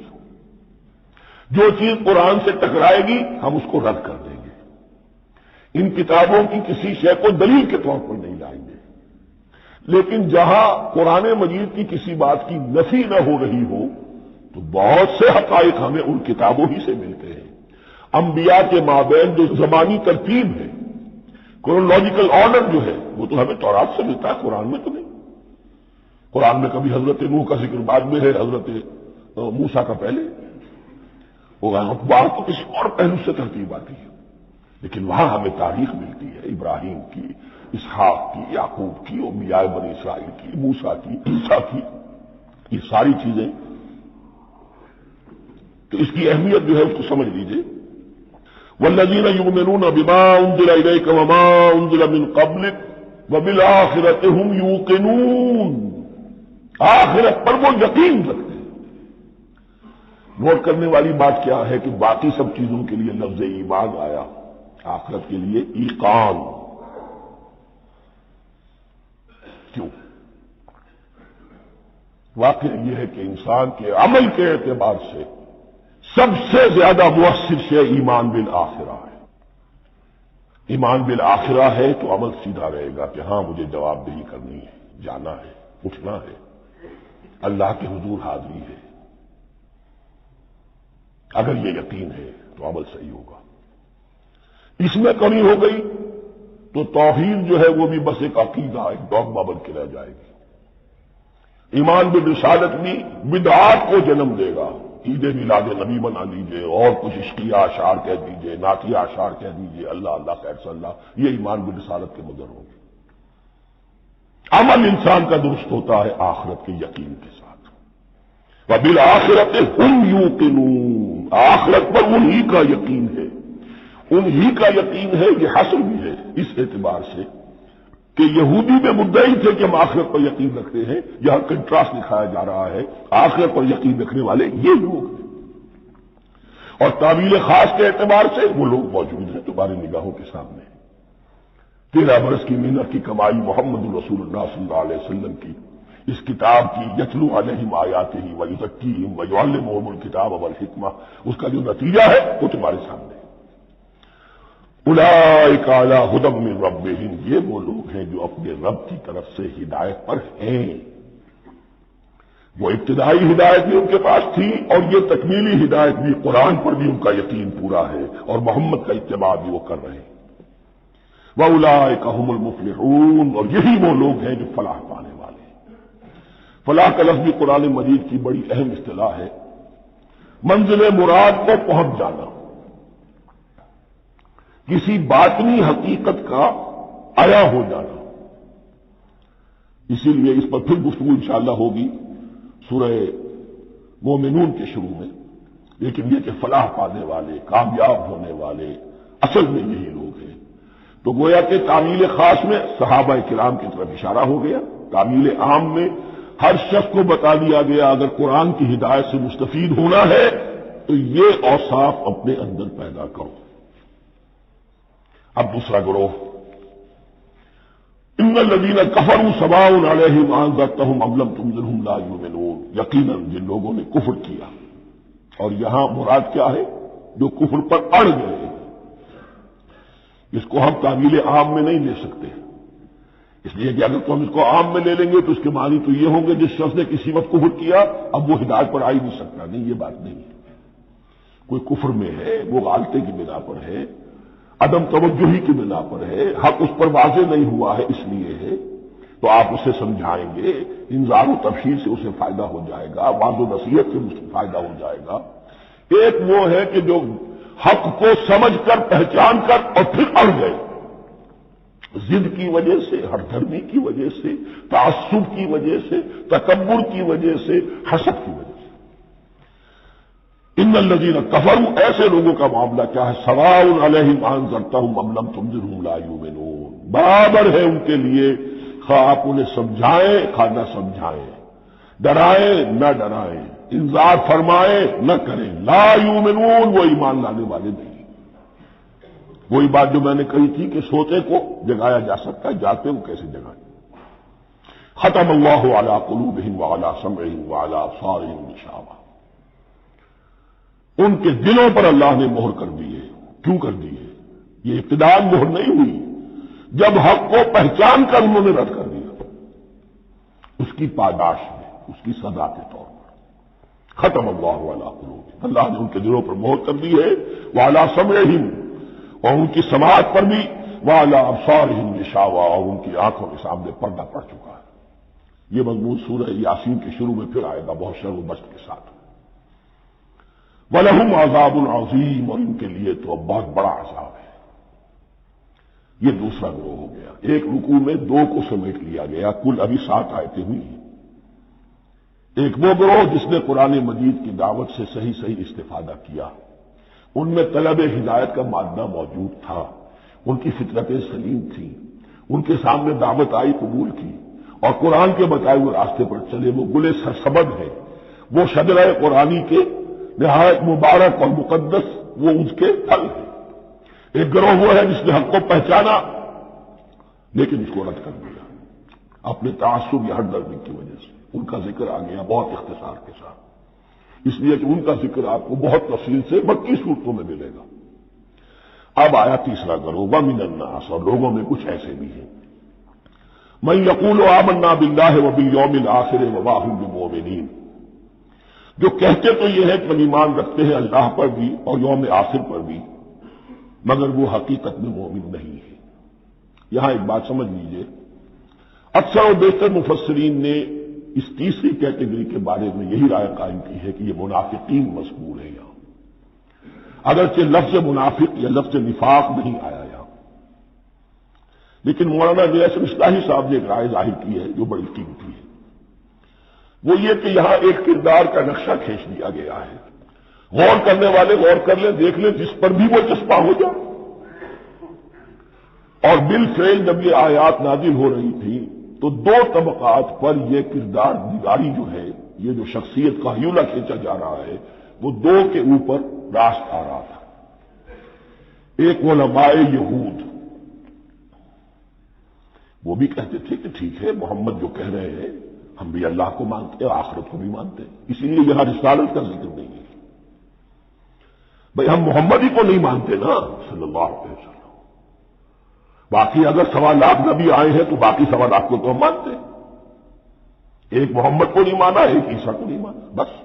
جو چیز قرآن سے ٹکرائے گی ہم اس کو رد کر دیں گے۔ ان کتابوں کی کسی شے کو دلیل کے طور پر نہیں لائیں گے، لیکن جہاں قرآن مجید کی کسی بات کی نفی نہ ہو رہی ہو تو بہت سے حقائق ہمیں ان کتابوں ہی سے ملتے ہیں۔ انبیاء کے مابین جو زمانی ترتیب ہے، کرونالوجیکل آرڈر جو ہے، وہ تو ہمیں تورات سے ملتا ہے، قرآن میں تو نہیں۔ قرآن میں کبھی حضرت نوح کا ذکر بعد میں ہے، حضرت موسیٰ کا پہلے، بات تو کسی اور پہلو سے ترتیب آتی ہے، لیکن وہاں ہمیں تاریخ ملتی ہے، ابراہیم کی، اسحاق کی، یعقوب کی، انبیاء بنی اسرائیل کی، موسیٰ کی، عیسیٰ کی، یہ ساری چیزیں۔ تو اس کی اہمیت جو ہے اس کو سمجھ لیجیے۔ والذین یؤمنون بما انزل الیک وما انزل من قبلک وبالآخرۃ هم یوقنون، آخرت پر وہ یقین رکھتے ہیں۔ نوٹ کرنے والی بات کیا ہے کہ باقی سب چیزوں کے لیے لفظ ایمان آیا، آخرت کے لیے ایقان کیوں؟ واقعہ یہ ہے کہ انسان کے عمل کے اعتبار سے سب سے زیادہ مؤثر شے ایمان بالآخرہ ہے۔ ایمان بالآخرہ ہے تو عمل سیدھا رہے گا کہ ہاں مجھے جواب دہی کرنی ہے، جانا ہے، اٹھنا ہے، اللہ کے حضور حاضری ہے۔ اگر یہ یقین ہے تو عمل صحیح ہوگا۔ اس میں کمی ہو گئی تو توحید جو ہے وہ بھی بس ایک عقیدہ، ایک ڈوگما بن کے رہ جائے گی۔ ایمان بالرسالت بھی بدعات کو جنم دے گا۔ عید میلاد نبی بنا لیجیے اور کچھ عشقیہ اشعار کہہ دیجیے، نعتیہ اشعار کہہ دیجیے، اللہ اللہ خیر صلی اللہ، یہ ایمان بالرسالت کے مدر ہوگی۔ عمل انسان کا درست ہوتا ہے آخرت کے یقین کے ساتھ. وبالآخرۃ ہم یوقنون، آخرت پر انہی کا یقین ہے، انہی کا یقین ہے. یہ حصر بھی ہے اس اعتبار سے کہ یہودی میں مدعی تھے کہ ہم آخرت پر یقین رکھتے ہیں، یہاں کنٹراسٹ دکھایا جا رہا ہے آخرت پر یقین رکھنے والے یہ لوگ ہیں. اور تعویل خاص کے اعتبار سے وہ لوگ موجود ہیں تمہاری نگاہوں کے سامنے. 13 برس کی محنت کی کمائی محمد رسول اللہ صلی اللہ علیہ وسلم کی اس کتاب کی، یتلو علیہم آیاتہ ویزکیہم ویعلمہم الکتاب والحکمہ، اس کا جو نتیجہ ہے وہ تمہارے سامنے. اولئک علی ھدی من ربہم، یہ وہ لوگ ہیں جو اپنے رب کی طرف سے ہدایت پر ہیں. وہ ابتدائی ہدایت بھی ان کے پاس تھی اور یہ تکمیلی ہدایت بھی، قرآن پر بھی ان کا یقین پورا ہے اور محمد کا اتباع بھی وہ کر رہے ہیں. وَأُولَٰئِكَ هُمُ الْمُفْلِحُونَ، اور یہی وہ لوگ ہیں جو فلاح پانے والے ہیں. فلاح کا لفظ بھی قرآن مجید کی بڑی اہم اصطلاح ہے. منزل مراد کو پہنچ جانا، کسی باطنی حقیقت کا عیا ہو جانا. اسی لیے اس پر پھر گفتگو انشاءاللہ ہوگی سورہ مومنون کے شروع میں. لیکن یہ کہ فلاح پانے والے، کامیاب ہونے والے اصل میں یہی لوگ ہیں. تو گویا کہ تعمیل خاص میں صحابہ کرام کی طرف اشارہ ہو گیا، تعمیل عام میں ہر شخص کو بتا دیا گیا اگر قرآن کی ہدایت سے مستفید ہونا ہے تو یہ اوصاف اپنے اندر پیدا کرو. اب دوسرا گروہ، ان الذین کفروا سواء علیہم انذرتہم ام لم تنذرہم لا یؤمنون، یقیناً جن لوگوں نے کفر کیا، اور یہاں مراد کیا ہے؟ جو کفر پر اڑ گئے. اس کو ہم تعویل عام میں نہیں لے سکتے، اس لیے کہ اگر تو ہم اس کو عام میں لے لیں گے تو اس کے معنی تو یہ ہوں گے جس شخص نے کسی وقت کفر کیا اب وہ ہدایت پر آ ہی نہیں سکتا. نہیں، یہ بات نہیں ہے. کوئی کفر میں ہے، وہ غالطے کی بنا پر ہے، عدم توجہی کی بنا پر ہے، حق اس پر واضح نہیں ہوا ہے اس لیے ہے، تو آپ اسے سمجھائیں گے، انذار و تبشیر سے اسے فائدہ ہو جائے گا، واضح و نصیحت سے اسے فائدہ ہو جائے گا. ایک وہ ہے کہ جو حق کو سمجھ کر پہچان کر اور پھر اڑ گئے، ضد کی وجہ سے، ہر دھرمی کی وجہ سے، تعصب کی وجہ سے، تکبر کی وجہ سے، حسد کی وجہ سے. ان الذین کفروا، ایسے لوگوں کا معاملہ کیا ہے؟ سواء علیہم انذرتہم ام لم تنذرہم لا یؤمنون، برابر ہے ان کے لیے خواہ آپ انہیں سمجھائیں خواہ نہ سمجھائیں، ڈرائیں نہ ڈرائیں، انذار فرمائیں نہ کریں، لا یؤمنون، وہ ایمان لانے والے نہیں. وہی بات جو میں نے کہی تھی کہ سوتے کو جگایا جا سکتا ہے، جاتے کو کیسے جگائیں. ختم اللہ علی قلوبہم وعلی سمعہم وعلی ابصارہم غشاوہ، ان کے دلوں پر اللہ نے مہر کر دی ہے. کیوں کر دی ہے؟ یہ ابتداءً مہر نہیں ہوئی، جب حق کو پہچان کر انہوں نے رد کر دیا، اس کی پاداش میں، اس کی سزا کے طور پر. ختم اللہ علی قلوبہم، اللہ نے ان کے دلوں پر مہر کر دی ہے، وعلی سمعہم، اور ان کی سماعت پر بھی، وعلی ابصارہم غشاوہ، اور ان کی آنکھوں کے سامنے پردہ پڑ چکا ہے. یہ مضمون سورہ یاسین کے شروع میں پھر آئے گا بہت شر و بست کے ساتھ. وَلَهُمْ عَذَابٌ عَظِيمٌ، اور ان کے لیے تو اب بہت بڑا عذاب ہے. یہ دوسرا گروہ ہو گیا. ایک رکوع میں دو کو سمیٹ لیا گیا، کل ابھی 7 آیتیں ہوئی ہیں. ایک وہ گروہ جس نے قرآن مجید کی دعوت سے صحیح صحیح استفادہ کیا، ان میں طلب ہدایت کا مادہ موجود تھا، ان کی فطرتیں سلیم تھیں، ان کے سامنے دعوت آئی، قبول کی، اور قرآن کے بتائے ہوئے راستے پر چلے. وہ گلے سرسبد ہیں، وہ شجرہ قرآنی کے نہایت مبارک اور مقدس وہ اس کے پھل ہیں. ایک گروہ وہ ہے جس نے حق کو پہچانا لیکن اس کو رد کر دیا اپنے تعصب یا ہٹ دردی کی وجہ سے. ان کا ذکر آ گیا بہت اختصار کے ساتھ، اس لیے کہ ان کا ذکر آپ کو بہت تفصیل سے مکی صورتوں میں ملے گا. اب آیا تیسرا گروہ، وَمِنَ النَّاسِ، اور لوگوں میں کچھ ایسے بھی ہیں، مَن يَقُولُ آمَنَّا بِاللَّهِ وَبِالْيَوْمِ الْآخِرِ وَمَا هُم بِمُؤْمِنِينَ، جو کہتے تو یہ ہے کہ ہم ایمان رکھتے ہیں اللہ پر بھی اور یوم آخر پر بھی، مگر وہ حقیقت میں مومن نہیں ہے. یہاں ایک بات سمجھ لیجئے، اکثر و بیشتر مفسرین نے اس تیسری کیٹیگری کے بارے میں یہی رائے قائم کی ہے کہ یہ منافقین مذکور ہے. یہاں اگرچہ لفظ منافق یا لفظ نفاق نہیں آیا یہاں، لیکن مولانا نیاز اصلاحی صاحب نے ایک رائے ظاہر کی ہے جو بڑی قیمتی ہے، وہ یہ کہ یہاں ایک کردار کا نقشہ کھینچ دیا گیا ہے، غور کرنے والے غور کر لیں، دیکھ لیں، جس پر بھی وہ چسپاں ہو جائے۔ اور بالفعل جب یہ آیات نازل ہو رہی تھی تو دو طبقات پر یہ کردار نگاری جو ہے، یہ جو شخصیت کا ہیولہ کھینچا جا رہا ہے، وہ دو کے اوپر راست آ رہا تھا۔ ایک علماء یہود، وہ بھی کہتے تھے کہ ٹھیک ہے محمد جو کہہ رہے ہیں ہم بھی اللہ کو مانتے ہیں، آخرت کو بھی مانتے ہیں، اسی لیے یہاں رسالت کا ذکر نہیں ہے۔ بھئی ہم محمد ہی کو نہیں مانتے نا صلی اللہ علیہ وسلم، باقی اگر 1.25 نبی آئے ہیں تو باقی 1.25 کو تو ہم مانتے ہیں، ایک محمد کو نہیں مانا، ایک عیسیٰ کو نہیں مانا، بس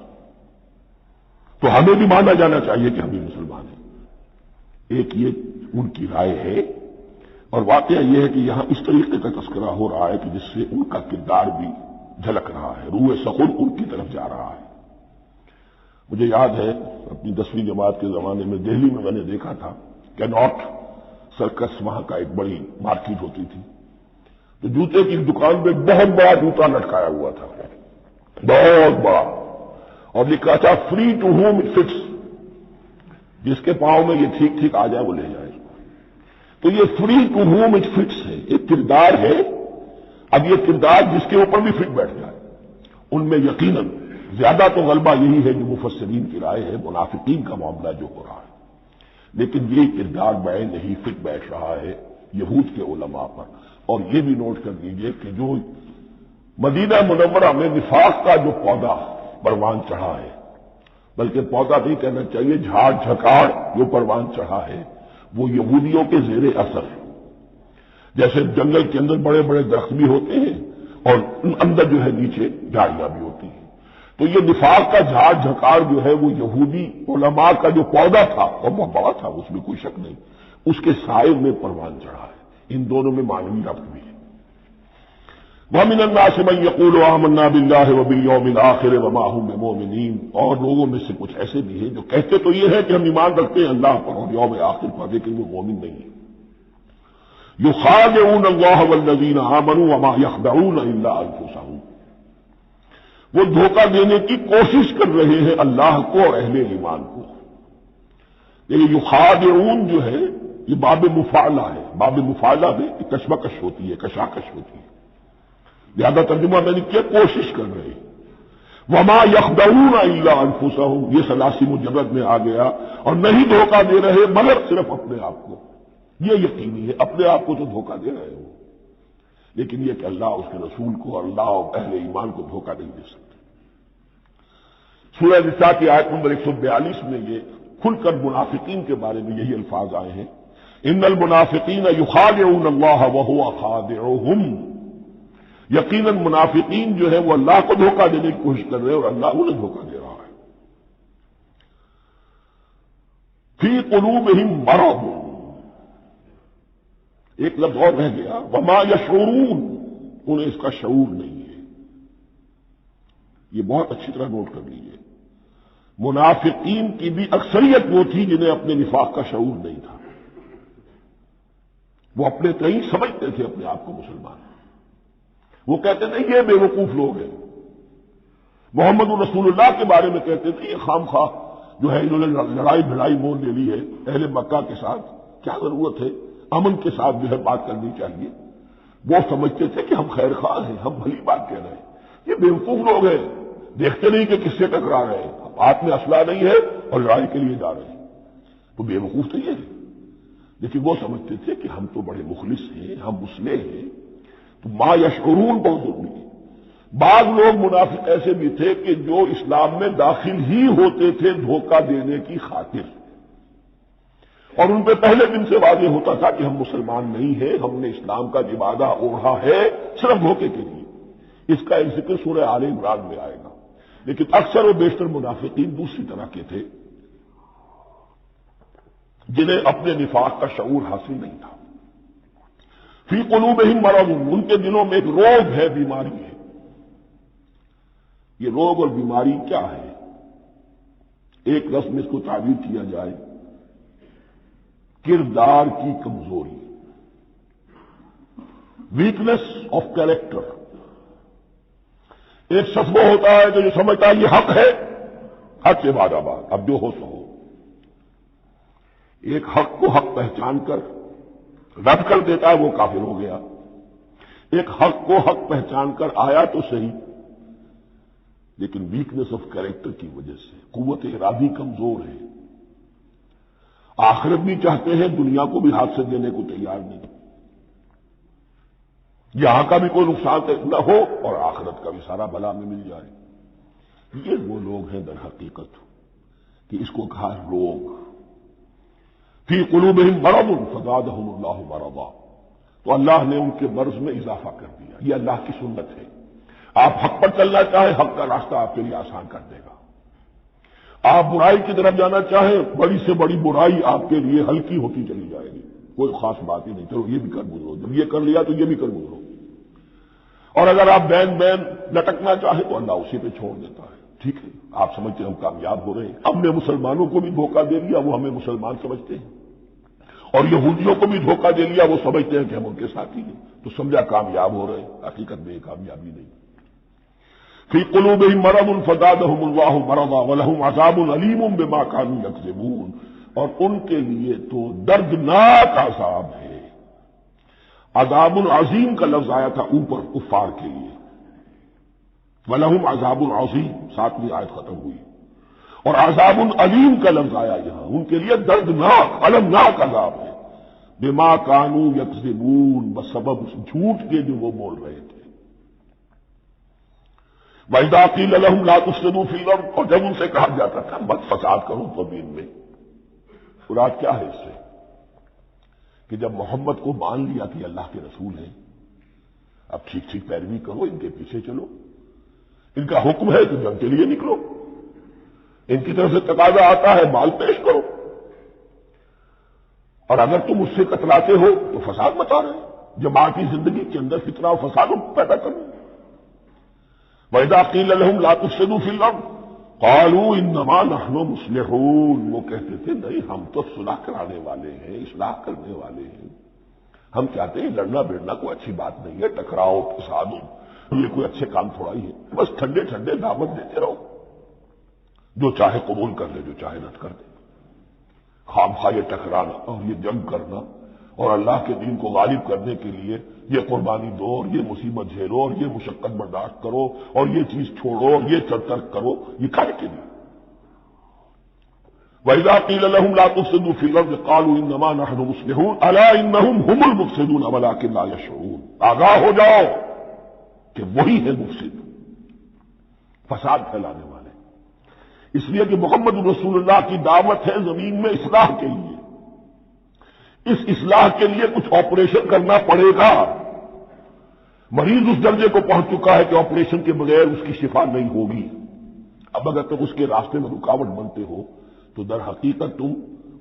تو ہمیں بھی مانا جانا چاہیے کہ ہم بھی مسلمان ہیں۔ ایک یہ ان کی رائے ہے، اور واقعہ یہ ہے کہ یہاں اس طریقے کا تذکرہ ہو رہا ہے کہ جس سے ان کا کردار بھی جھلک رہا ہے، روح سخن ان کی طرف جا رہا ہے۔ مجھے یاد ہے اپنی 10ویں جماعت کے زمانے میں دہلی میں نے دیکھا تھا کہ نارتھ سرکس وہاں کا ایک بڑی مارکیٹ ہوتی تھی، تو جوتے کی دکان پہ بہت بڑا جوتا لٹکایا ہوا تھا، بہت بڑا، اور لکھا تھا free to whom it fits, جس کے پاؤں میں یہ ٹھیک آ جائے وہ لے جائے۔ تو یہ free to whom it fits ہے، ایک کردار ہے، اب یہ کردار جس کے اوپر بھی فٹ بیٹھ جائے۔ ان میں یقیناً زیادہ تو غلبہ یہی ہے جو مفسرین کی رائے ہے، منافقین کا معاملہ جو ہو رہا ہے، لیکن یہ کردار بعین نہیں فٹ بیٹھ رہا ہے یہود کے علماء پر۔ اور یہ بھی نوٹ کر لیجئے کہ جو مدینہ منورہ میں نفاق کا جو پودا پروان چڑھا ہے، بلکہ پودا نہیں کہنا چاہیے، جھاڑ جھکاڑ جو پروان چڑھا ہے، وہ یہودیوں کے زیر اثر ہے۔ جیسے جنگل کے اندر بڑے بڑے درخت بھی ہوتے ہیں اور اندر جو ہے نیچے جھاڑیاں بھی ہوتی ہیں، تو یہ نفاق کا جھاڑ جھکاڑ جو ہے وہ یہودی علماء کا جو پودا تھا اور بہت بڑا تھا، اس میں کوئی شک نہیں، اس کے سائے میں پروان چڑھا ہے۔ ان دونوں میں معنوی ربط بھی ہے۔ وَمِنَ النَّاسِ مَن يَقُولُ آمَنَّا بِاللَّهِ وَبِالْيَوْمِ الْآخِرِ وَمَا هُم بِمُؤْمِنِينَ، اور لوگوں میں سے کچھ ایسے بھی ہیں جو کہتے تو یہ ہے کہ ہم ایمان رکھتے ہیں اللہ پر اور یوم آخر پر، لیکن وہ مومن نہیں ہیں۔ يُخَادِعُونَ اللَّهَ وَالَّذِينَ آمَنُوا وَمَا يَخْدَعُونَ إِلَّا أَنفُسَهُمْ، وہ دھوکہ دینے کی کوشش کر رہے ہیں اللہ کو اور اہل ایمان کو۔ لیکن یخادعون جو ہے یہ باب مفعلہ ہے، باب مفعلہ میں کشمکش ہوتی ہے، کشاکش ہوتی ہے، لہذا ترجمہ میں نے کیا کوشش کر رہے ہیں۔ وما یخدعون الا انفسهم، یہ ثلاثی مجرد میں آ گیا، اور نہیں دھوکہ دے رہے مگر صرف اپنے آپ کو۔ یہ یقینی ہے اپنے آپ کو تو دھوکہ دے رہے ہو، لیکن یہ کہ اللہ اس کے رسول کو اور اللہ اور اہل ایمان کو دھوکہ نہیں دے سکتے۔ سورہ نساء کی آیت نمبر 142 میں یہ کھل کر منافقین کے بارے میں یہی الفاظ آئے ہیں، ان المنافقین یخادعون اللہ وہو خادعہم، یقیناً منافقین جو ہے وہ اللہ کو دھوکہ دینے کی کوشش کر رہے ہیں اور اللہ انہیں دھوکہ دے رہا ہے۔ فی قلوبہم مرض، ایک لفظ اور رہ گیا، وما یشعرون، انہیں اس کا شعور نہیں ہے۔ یہ بہت اچھی طرح نوٹ کر لیجیے، منافقین کی بھی اکثریت وہ تھی جنہیں اپنے نفاق کا شعور نہیں تھا، وہ اپنے کہیں سمجھتے تھے اپنے آپ کو مسلمان، وہ کہتے تھے یہ بے وقوف لوگ ہیں، محمد رسول اللہ کے بارے میں کہتے تھے یہ خام خواہ جو ہے انہوں نے لڑائی بھڑائی مول لے لی ہے اہل مکہ کے ساتھ، کیا ضرورت ہے، امن کے ساتھ جو ہے بات کرنی چاہیے۔ وہ سمجھتے تھے کہ ہم خیر خواہ ہیں، ہم بھلی بات کہہ رہے ہیں، یہ بے وقوف لوگ ہیں، دیکھتے نہیں کہ کس سے ٹکرا رہے ہیں، ہاتھ میں اسلحہ نہیں ہے اور لڑائی کے لیے جا رہے ہیں، تو بے وقوف تو یہ ہے۔ لیکن وہ سمجھتے تھے کہ ہم تو بڑے مخلص ہیں، ہم مسلح ہیں، تو ما یشعرون بہت ضروری ہے۔ بعض لوگ منافق ایسے بھی تھے کہ جو اسلام میں داخل ہی ہوتے تھے دھوکہ دینے کی خاطر، اور ان پہ پہلے دن سے واضح ہوتا تھا کہ ہم مسلمان نہیں ہیں، ہم نے اسلام کا لبادہ اوڑھا ہے صرف دھوکے کے لیے۔ اس کا ایک ذکر سورہ آل عمران میں آئے گا۔ لیکن اکثر و بیشتر منافقین دوسری طرح کے تھے جنہیں اپنے نفاق کا شعور حاصل نہیں تھا۔ فی قلوبہم مرض، ان کے دلوں میں ایک روگ ہے، بیماری ہے۔ یہ روگ اور بیماری کیا ہے؟ ایک لفظ میں اس کو تعبیر کیا جائے، کردار کی کمزوری۔ Weakness of character. ایک شخص وہ ہوتا ہے جو سمجھتا ہے یہ حق ہے، حق سے بعد آباد، اب جو ہو سو ہو. ایک حق کو حق پہچان کر رد کر دیتا ہے، وہ کافر ہو گیا. ایک حق کو حق پہچان کر آیا تو صحیح، لیکن ویکنیس آف کیریکٹر کی وجہ سے قوت ارادی کمزور ہے. آخرت بھی چاہتے ہیں، دنیا کو بھی ہاتھ سے دینے کو تیار نہیں. یہاں کا بھی کوئی نقصان نہ ہو اور آخرت کا بھی سارا بلا میں مل جائے. یہ وہ لوگ ہیں در حقیقت کہ اس کو کہا روگ. فی قلوبہم مرض فزادہم اللہ مرضا، تو اللہ نے ان کے مرض میں اضافہ کر دیا. یہ اللہ کی سنت ہے. آپ حق پر چلنا چاہیں، حق کا راستہ آپ کے لیے آسان کر دے گا. آپ برائی کی طرف جانا چاہیں، بڑی سے بڑی برائی آپ کے لیے ہلکی ہوتی چلی جائے گی. کوئی خاص بات ہی نہیں، چلو یہ بھی کر گزرو، جب یہ کر لیا تو یہ بھی کر گزرو. اور اگر آپ بین بین لٹکنا چاہیں تو اللہ اسی پہ چھوڑ دیتا ہے. ٹھیک ہے، آپ سمجھتے ہیں ہم کامیاب ہو رہے ہیں، ہم نے مسلمانوں کو بھی دھوکہ دے دیا، وہ ہمیں مسلمان سمجھتے ہیں. اور یہودیوں کو بھی دھوکہ دے لیا، وہ سمجھتے ہیں کہ ہم ان کے ساتھی ہیں، تو سمجھا کامیاب ہو رہے ہیں. حقیقت میں یہ کامیابی نہیں. فی قلوبہم مرض فزادہم اللہ مرضا ولہم عذاب علیم بما کانوا یکذبون، اور ان کے لیے تو دردناک عذاب ہے. عذاب عظیم کا لفظ آیا تھا اوپر کفار کے لیے، وَلَهُمْ عَذَابٌ عَظِيمٌ 7ویں آیت ختم ہوئی. اور عذاب علیم کا لفظ آیا یہاں، ان کے لیے دردناک المناک عذاب ہے. بما کانوا یکذبون، بسبب اس جھوٹ کے جو وہ بول رہے تھے. وَإِذَا قِيلَ لَهُمْ لَا تُفْسِدُوا فِي الْأَرْضِ، اور جب ان سے کہا جاتا تھا مت فساد کرو زمین میں. مراد کیا ہے اس سے؟ کہ جب محمد کو مان لیا کہ اللہ کے رسول ہیں، اب ٹھیک ٹھیک پیروی کرو، ان کے پیچھے چلو، ان کا حکم ہے تو جنگ کے لیے نکلو، ان کی طرف سے تقاضا آتا ہے مال پیش کرو، اور اگر تم اس سے کتراتے ہو تو فساد مچا رہے ہیں، جماعتی زندگی کے اندر فتنہ و فساد پیدا کرنا. وَإِذَا قِيلَ لَهُمْ لَا تُفْسِدُوا فِي الْأَرْضِ قَالُوا إِنَّمَا نَحْنُ مُصْلِحُونَ، وہ کہتے تھے نہیں ہم تو صلح کرانے والے ہیں، اصلاح کرنے والے ہیں. ہم چاہتے ہیں لڑنا بیڑنا کوئی اچھی بات نہیں ہے، ٹکراؤ فساد ہو، یہ کوئی اچھے کام تھوڑا ہی ہے. بس ٹھنڈے ٹھنڈے دعوت دیتے رہو، جو چاہے قبول کر لے، جو چاہے رد کر دے. خامخواہ یہ ٹکرانا اور یہ جنگ کرنا اور اللہ کے دین کو غالب کرنے کے لیے یہ قربانی دو اور یہ مصیبت جھیلو اور یہ مشقت برداشت کرو اور یہ چیز چھوڑو اور یہ ترک کرو، یہ کاہے کے لیے؟ وَإِذَا قِيلَ لَهُمْ لَا تُفْسِدُوا فِي الْأَرْضِ قَالُوا إِنَّمَا نَحْنُ مُصْلِحُونَ أَلَا إِنَّهُمْ هُمُ الْمُفْسِدُونَ وَلَٰكِن لَّا يَشْعُرُونَ. آگاہ ہو جاؤ کہ وہی ہے مفسد، فساد پھیلانے والے. اس لیے کہ محمد رسول اللہ کی دعوت ہے زمین میں اصلاح کے لیے. اس اصلاح کے لیے کچھ آپریشن کرنا پڑے گا. مریض اس درجے کو پہنچ چکا ہے کہ آپریشن کے بغیر اس کی شفا نہیں ہوگی. اب اگر تم اس کے راستے میں رکاوٹ بنتے ہو تو در حقیقت تم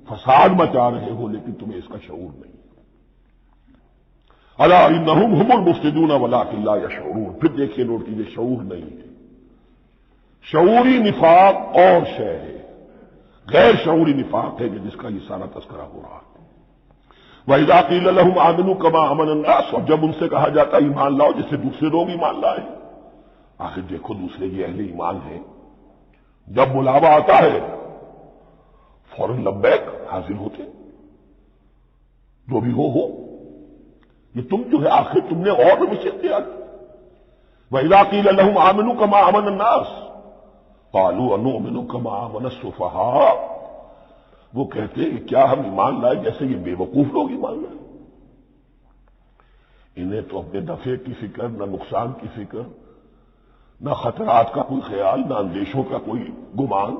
فساد مچا رہے ہو، لیکن تمہیں اس کا شعور نہیں. الا انہم هم المفسدون ولکن لا یشعرون. پھر دیکھیے نوٹ کیجیے، شعور نہیں ہے. شعوری نفاق اور شے ہے، غیر شعوری نفاق ہے جس کا یہ سارا تذکرہ ہو رہا ہے. وَإِذَا قِيلَ لَهُمْ آمِنُوا كَمَا آمَنَ النَّاسُ، اور جب ان سے کہا جاتا ہے ایمان لاؤ جس سے دوسرے لوگ ایمان لائے. آخر دیکھو دوسرے یہ اہل ایمان ہیں، جب بلاوا آتا ہے فوراً لبیک حاضر ہوتے، جو بھی ہو. یہ تم جو ہے آخر تم نے اور بھی وصیت کیا. وَإِذَا قِيلَ لَهُمْ آمِنُوا كَمَا آمَنَ النَّاسُ قَالُوا أَنُؤْمِنُ كَمَا آمَنَ السُّفَهَاءُ. وہ کہتے ہیں کہ کیا ہم ایمان لائے جیسے یہ بے وقوف لوگ ایمان لائے. انہیں تو اپنے نفع کی فکر، نہ نقصان کی فکر، نہ خطرات کا کوئی خیال، نہ اندیشوں کا کوئی گمان.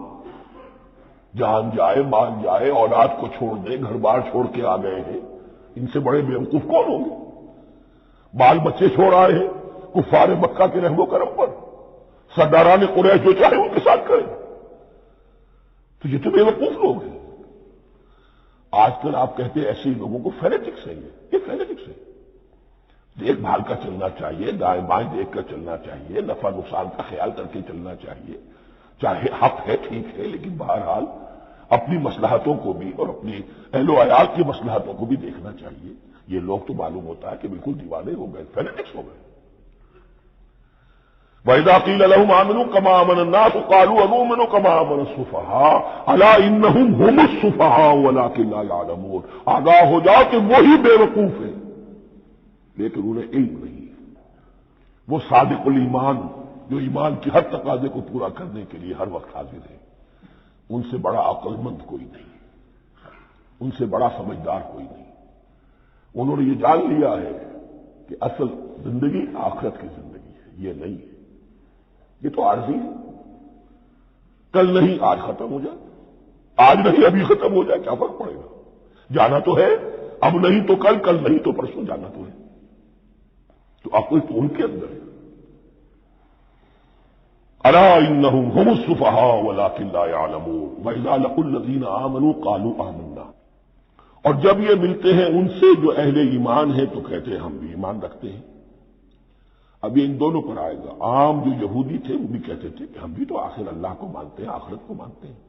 جان جائے، مال جائے، اولاد کو چھوڑ دیں، گھر بار چھوڑ کے آ گئے ہیں. ان سے بڑے بے وقوف کون ہوں گے؟ بال بچے چھوڑ آئے ہیں کفار مکہ کے رحم و کرم پر، سرداران قریش جو چاہے ان کے ساتھ کریں. تو یہ تو بے وقوف لوگ ہیں. آج کل آپ کہتے ہیں ایسے لوگوں کو فینیٹکس ہے. یہ فینیٹکس ہے. دیکھ بھال کر چلنا چاہیے، دائیں بائیں دیکھ کر چلنا چاہیے، نفع نقصان کا خیال کر کے چلنا چاہیے. چاہے حق ہے ٹھیک ہے، لیکن بہرحال اپنی مصلحتوں کو بھی اور اپنی اہل و عیال کی مصلحتوں کو بھی دیکھنا چاہیے. یہ لوگ تو معلوم ہوتا ہے کہ بالکل دیوانے ہو گئے، فینیٹکس ہو گئے. وَإِذَا قِيلَ لَهُمْ آمِنُوا كَمَا آمَنَ النَّاسُ قَالُوا أَنُؤْمِنُ كَمَا آمَنَ السُّفَهَاءُ أَلَا إِنَّهُمْ هُمُ السُّفَهَاءُ وَلَٰكِن لَّا يَعْلَمُونَ. آگاہ ہو جاؤ کہ وہی بے وقوف ہیں لیکن انہیں علم نہیں ہے. وہ صادق الایمان جو ایمان کی ہر تقاضے کو پورا کرنے کے لیے ہر وقت حاضر ہے، ان سے بڑا عقل مند کوئی نہیں، ان سے بڑا سمجھدار کوئی نہیں. انہوں نے یہ جان لیا ہے کہ اصل زندگی آخرت کی زندگی ہے، یہ نہیں ہے. یہ تو عارضی ہے، کل نہیں آج ختم ہو جائے، آج نہیں ابھی ختم ہو جائے، کیا فرق پڑے گا؟ جانا تو ہے، اب نہیں تو کل، کل نہیں تو پرسوں جانا تو ہے. تو عقل تو ان کے اندر ہے. الا انہم هم السفہاء ولکن لا یعلمون واذا لقوا الذین آمنوا قالوا آمنا. اور جب یہ ملتے ہیں ان سے جو اہل ایمان ہیں تو کہتے ہیں ہم بھی ایمان رکھتے ہیں. اب یہ ان دونوں پر آئے گا. عام جو یہودی تھے وہ بھی کہتے تھے کہ ہم بھی تو آخر اللہ کو مانتے ہیں، آخرت کو مانتے ہیں.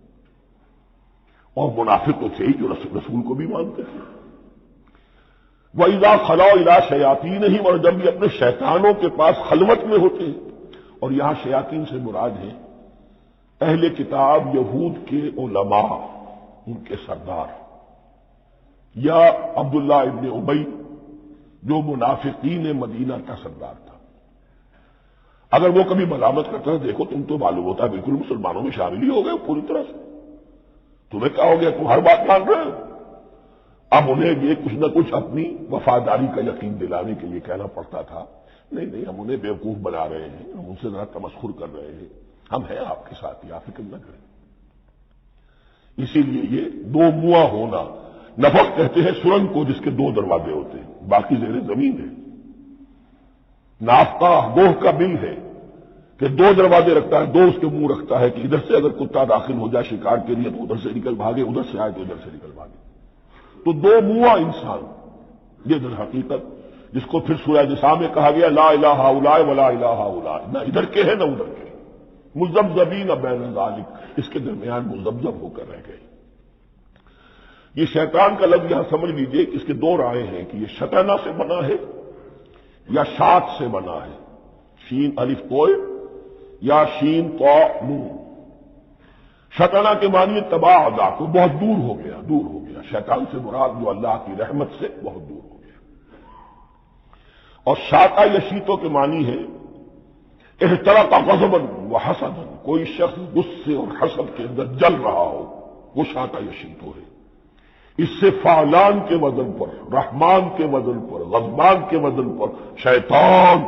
اور منافق تو تھے ہی جو رسول کو بھی مانتے تھے. وَإِذَا خَلَوْا إِلَىٰ شَيَاطِینِهِمْ. اور جب یہ اپنے شیطانوں کے پاس خلوت میں ہوتے ہیں، اور یہاں شیاطین سے مراد ہیں اہل کتاب یہود کے علماء، ان کے سردار، یا عبداللہ ابن ابی جو منافقین مدینہ کا سردار تھا. اگر وہ کبھی ملامت کرتا ہے دیکھو تم تو معلوم ہوتا ہے بالکل مسلمانوں میں شامل ہی ہو گئے پوری طرح سے، تمہیں کیا ہو گیا، تم ہر بات مان رہے ہو. اب انہیں یہ کچھ نہ کچھ اپنی وفاداری کا یقین دلانے کے لیے کہنا پڑتا تھا. نہیں نہیں، ہم انہیں بیوقوف بنا رہے ہیں، ہم ان سے ذرا تمسخر کر رہے ہیں، ہم ہیں آپ کے ساتھ ہی، آپ فکر نہ کریں. اسی لیے یہ دو منہ ہونا، نفق کہتے ہیں سرنگ کو جس کے دو دروازے ہوتے ہیں، باقی زیر زمین ہے. نافقہ گوہ کا بل ہے کہ دو دروازے رکھتا ہے، دو اس کے منہ رکھتا ہے کہ ادھر سے اگر کتا داخل ہو جائے شکار کے لیے تو ادھر سے نکل بھاگے، ادھر سے آئے تو ادھر سے نکل بھاگے. تو دو منہ انسان، یہ در حقیقت جس کو پھر سورہ نساء میں کہا گیا لا الہ الا ولا الہ الا، نہ ادھر کے ہے نہ ادھر کے، مذبذبین بین ذالک، اس کے درمیان مذبذب ہو کر رہ گئے. یہ شیطان کا لفظ یہاں سمجھ لیجئے کہ اس کے دو رائے ہیں کہ یہ شطنہ سے بنا ہے یا شات سے بنا ہے، شین الف کوئے یا شین قا نون. شطنہ کے معنی تباہ ادا کو بہت دور ہو گیا، دور ہو گیا. شیطان سے مراد جو اللہ کی رحمت سے بہت دور ہو گیا. اور شاطا یشیتوں کے معنی ہے احترق غضبا وحسدا، کوئی شخص غصے اور حسد کے اندر جل رہا ہو، وہ شاطا یشیتو ہے. اس سے فعلان کے وزن پر، رحمان کے وزن پر، غضبان کے وزن پر شیطان،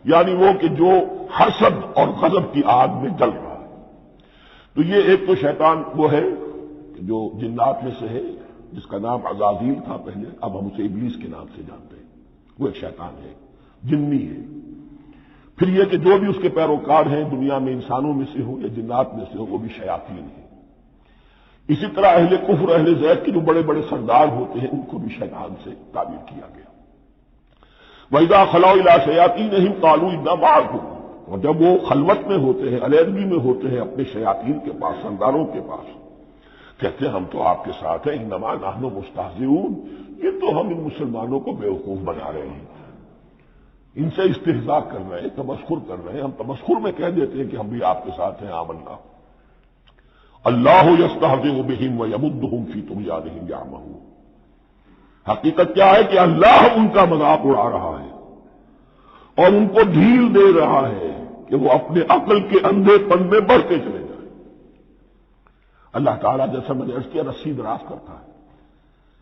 یعنی وہ کہ جو حسد اور غضب کی آگ میں جل رہا ہے. تو یہ ایک تو شیطان وہ ہے جو جنات میں سے ہے، جس کا نام عزازیل تھا پہلے، اب ہم اسے ابلیس کے نام سے جانتے ہیں. وہ ایک شیطان ہے، جنی ہے. پھر یہ کہ جو بھی اس کے پیروکار ہیں دنیا میں انسانوں میں سے ہو یا جنات میں سے ہو، وہ بھی شیاطین ہیں. اسی طرح اہل کفر، اہل زیغ کے جو بڑے بڑے سردار ہوتے ہیں ان کو بھی شیطان سے تعبیر کیا گیا. وَإِذَا خَلَوْا إِلَىٰ شَيَاطِینِهِمْ قَالُوا إِنَّا مَعَكُمْ. اور جب وہ خلوت میں ہوتے ہیں، علیحدگی میں ہوتے ہیں اپنے شیاطین کے پاس، سرداروں کے پاس، کہتے ہیں ہم تو آپ کے ساتھ ہیں. انما نحن مستہزئون، یہ تو ہم ان مسلمانوں کو بیوقوف بنا رہے ہیں، ان سے استہزاء کر رہے ہیں، تمسخر کر رہے ہیں. ہم تمسخر میں کہہ دیتے ہیں کہ ہم بھی آپ کے ساتھ ہیں. آمنا. اللہ یستہزئ بہم ویمدہم فی طغیانہم یعمہون. حقیقت کیا ہے کہ اللہ ان کا مذاق اڑا رہا ہے اور ان کو ڈھیل دے رہا ہے کہ وہ اپنے عقل کے اندھے پن میں بڑھتے چلے جائیں. اللہ تعالیٰ جیسا میں نے عرض کیا رسی دراز کرتا ہے.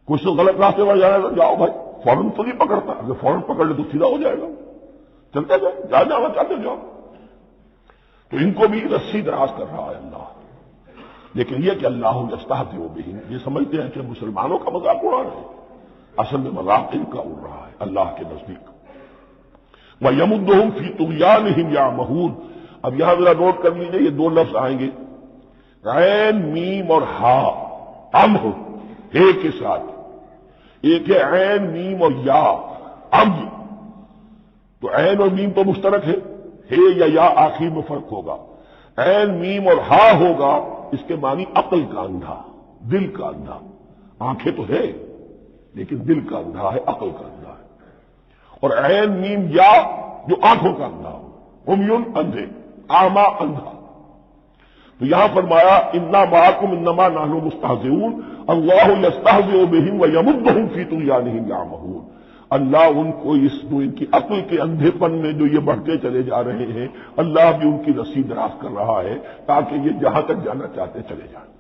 کچھ تو غلط راستے پر جانا تو جاؤ بھائی، فوراً تو نہیں پکڑتا، اگر فوراً پکڑ لے تو سیدھا ہو جائے گا. چلتے جائے جانا چاہتے جاؤ. تو ان کو بھی رسی دراز کر رہا ہے اللہ. لیکن یہ کہ اللہ یستہزئ بہم، یہ سمجھتے ہیں کہ مسلمانوں کا مذاق اڑا رہے ہیں، اصل میں مذاق ان کا اڑ رہا ہے اللہ کے نزدیک. وَيَمُدُّهُمْ فِي طُغْيَانِهِمْ يَعْمَهُونَ. اب یہاں ذرا نوٹ کر لیجیے، یہ دو لفظ آئیں گے، عین میم اور ہا، امہ ہے کے ساتھ. ایک ہے عین میم اور یا، ام. تو عین اور میم تو مشترک ہے یا آخر میں فرق ہوگا. عین میم اور ہا ہوگا اس کے معنی عقل کا اندھا، دل کا اندھا۔ آنکھیں تو ہے لیکن دل کا اندھا ہے، عقل کا اندھا ہے۔ اور عین میم یا جو آنکھوں کا اندھا ہو، عمیٌ اندھے، اعمیٰ اندھا۔ تو یہاں فرمایا انا معکم انما نحن مستہزئون اللہ یستہزئ بہم ویمدہم فی طغیانہم یعمہون۔ اللہ ان کو ان کی عقل کے اندھے پن میں جو یہ بڑھتے چلے جا رہے ہیں، اللہ بھی ان کی رسی دراز کر رہا ہے تاکہ یہ جہاں تک جانا چاہتے چلے جائیں۔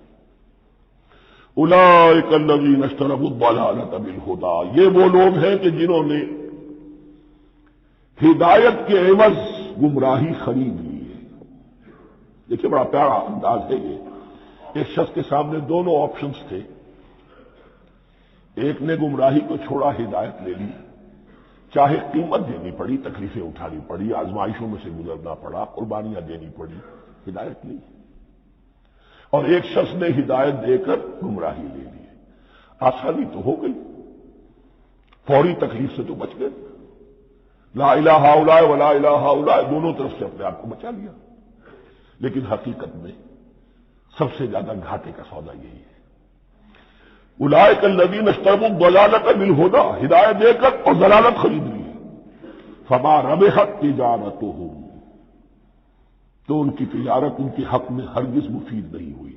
اولئک الذین اشتروا الضلالۃ بالہدی، یہ وہ لوگ ہیں کہ جنہوں نے ہدایت کے عوض گمراہی خرید لی ہے۔ دیکھیے بڑا پیارا انداز ہے یہ۔ ایک شخص کے سامنے دونوں آپشنز تھے، ایک نے گمراہی کو چھوڑا، ہدایت لے لی، چاہے قیمت دینی پڑی، تکلیفیں اٹھانی پڑی، آزمائشوں میں سے گزرنا پڑا، قربانیاں دینی پڑی، ہدایت لی۔ اور ایک شخص نے ہدایت دے کر گمراہی لے لی۔ آسانی تو ہو گئی، فوری تکلیف سے تو بچ گئے، لا الہ الا ولا الہ الا، دونوں طرف سے اپنے آپ کو بچا لیا۔ لیکن حقیقت میں سب سے زیادہ گھاٹے کا سودا یہی ہے۔ اولئک الذین اشتروا الضلالۃ بالہدی، ہدایت دے کر اور ضلالت خرید لی، فما ربحت تجارتہم، تو ان کی تجارت ان کے حق میں ہرگز مفید نہیں ہوئی۔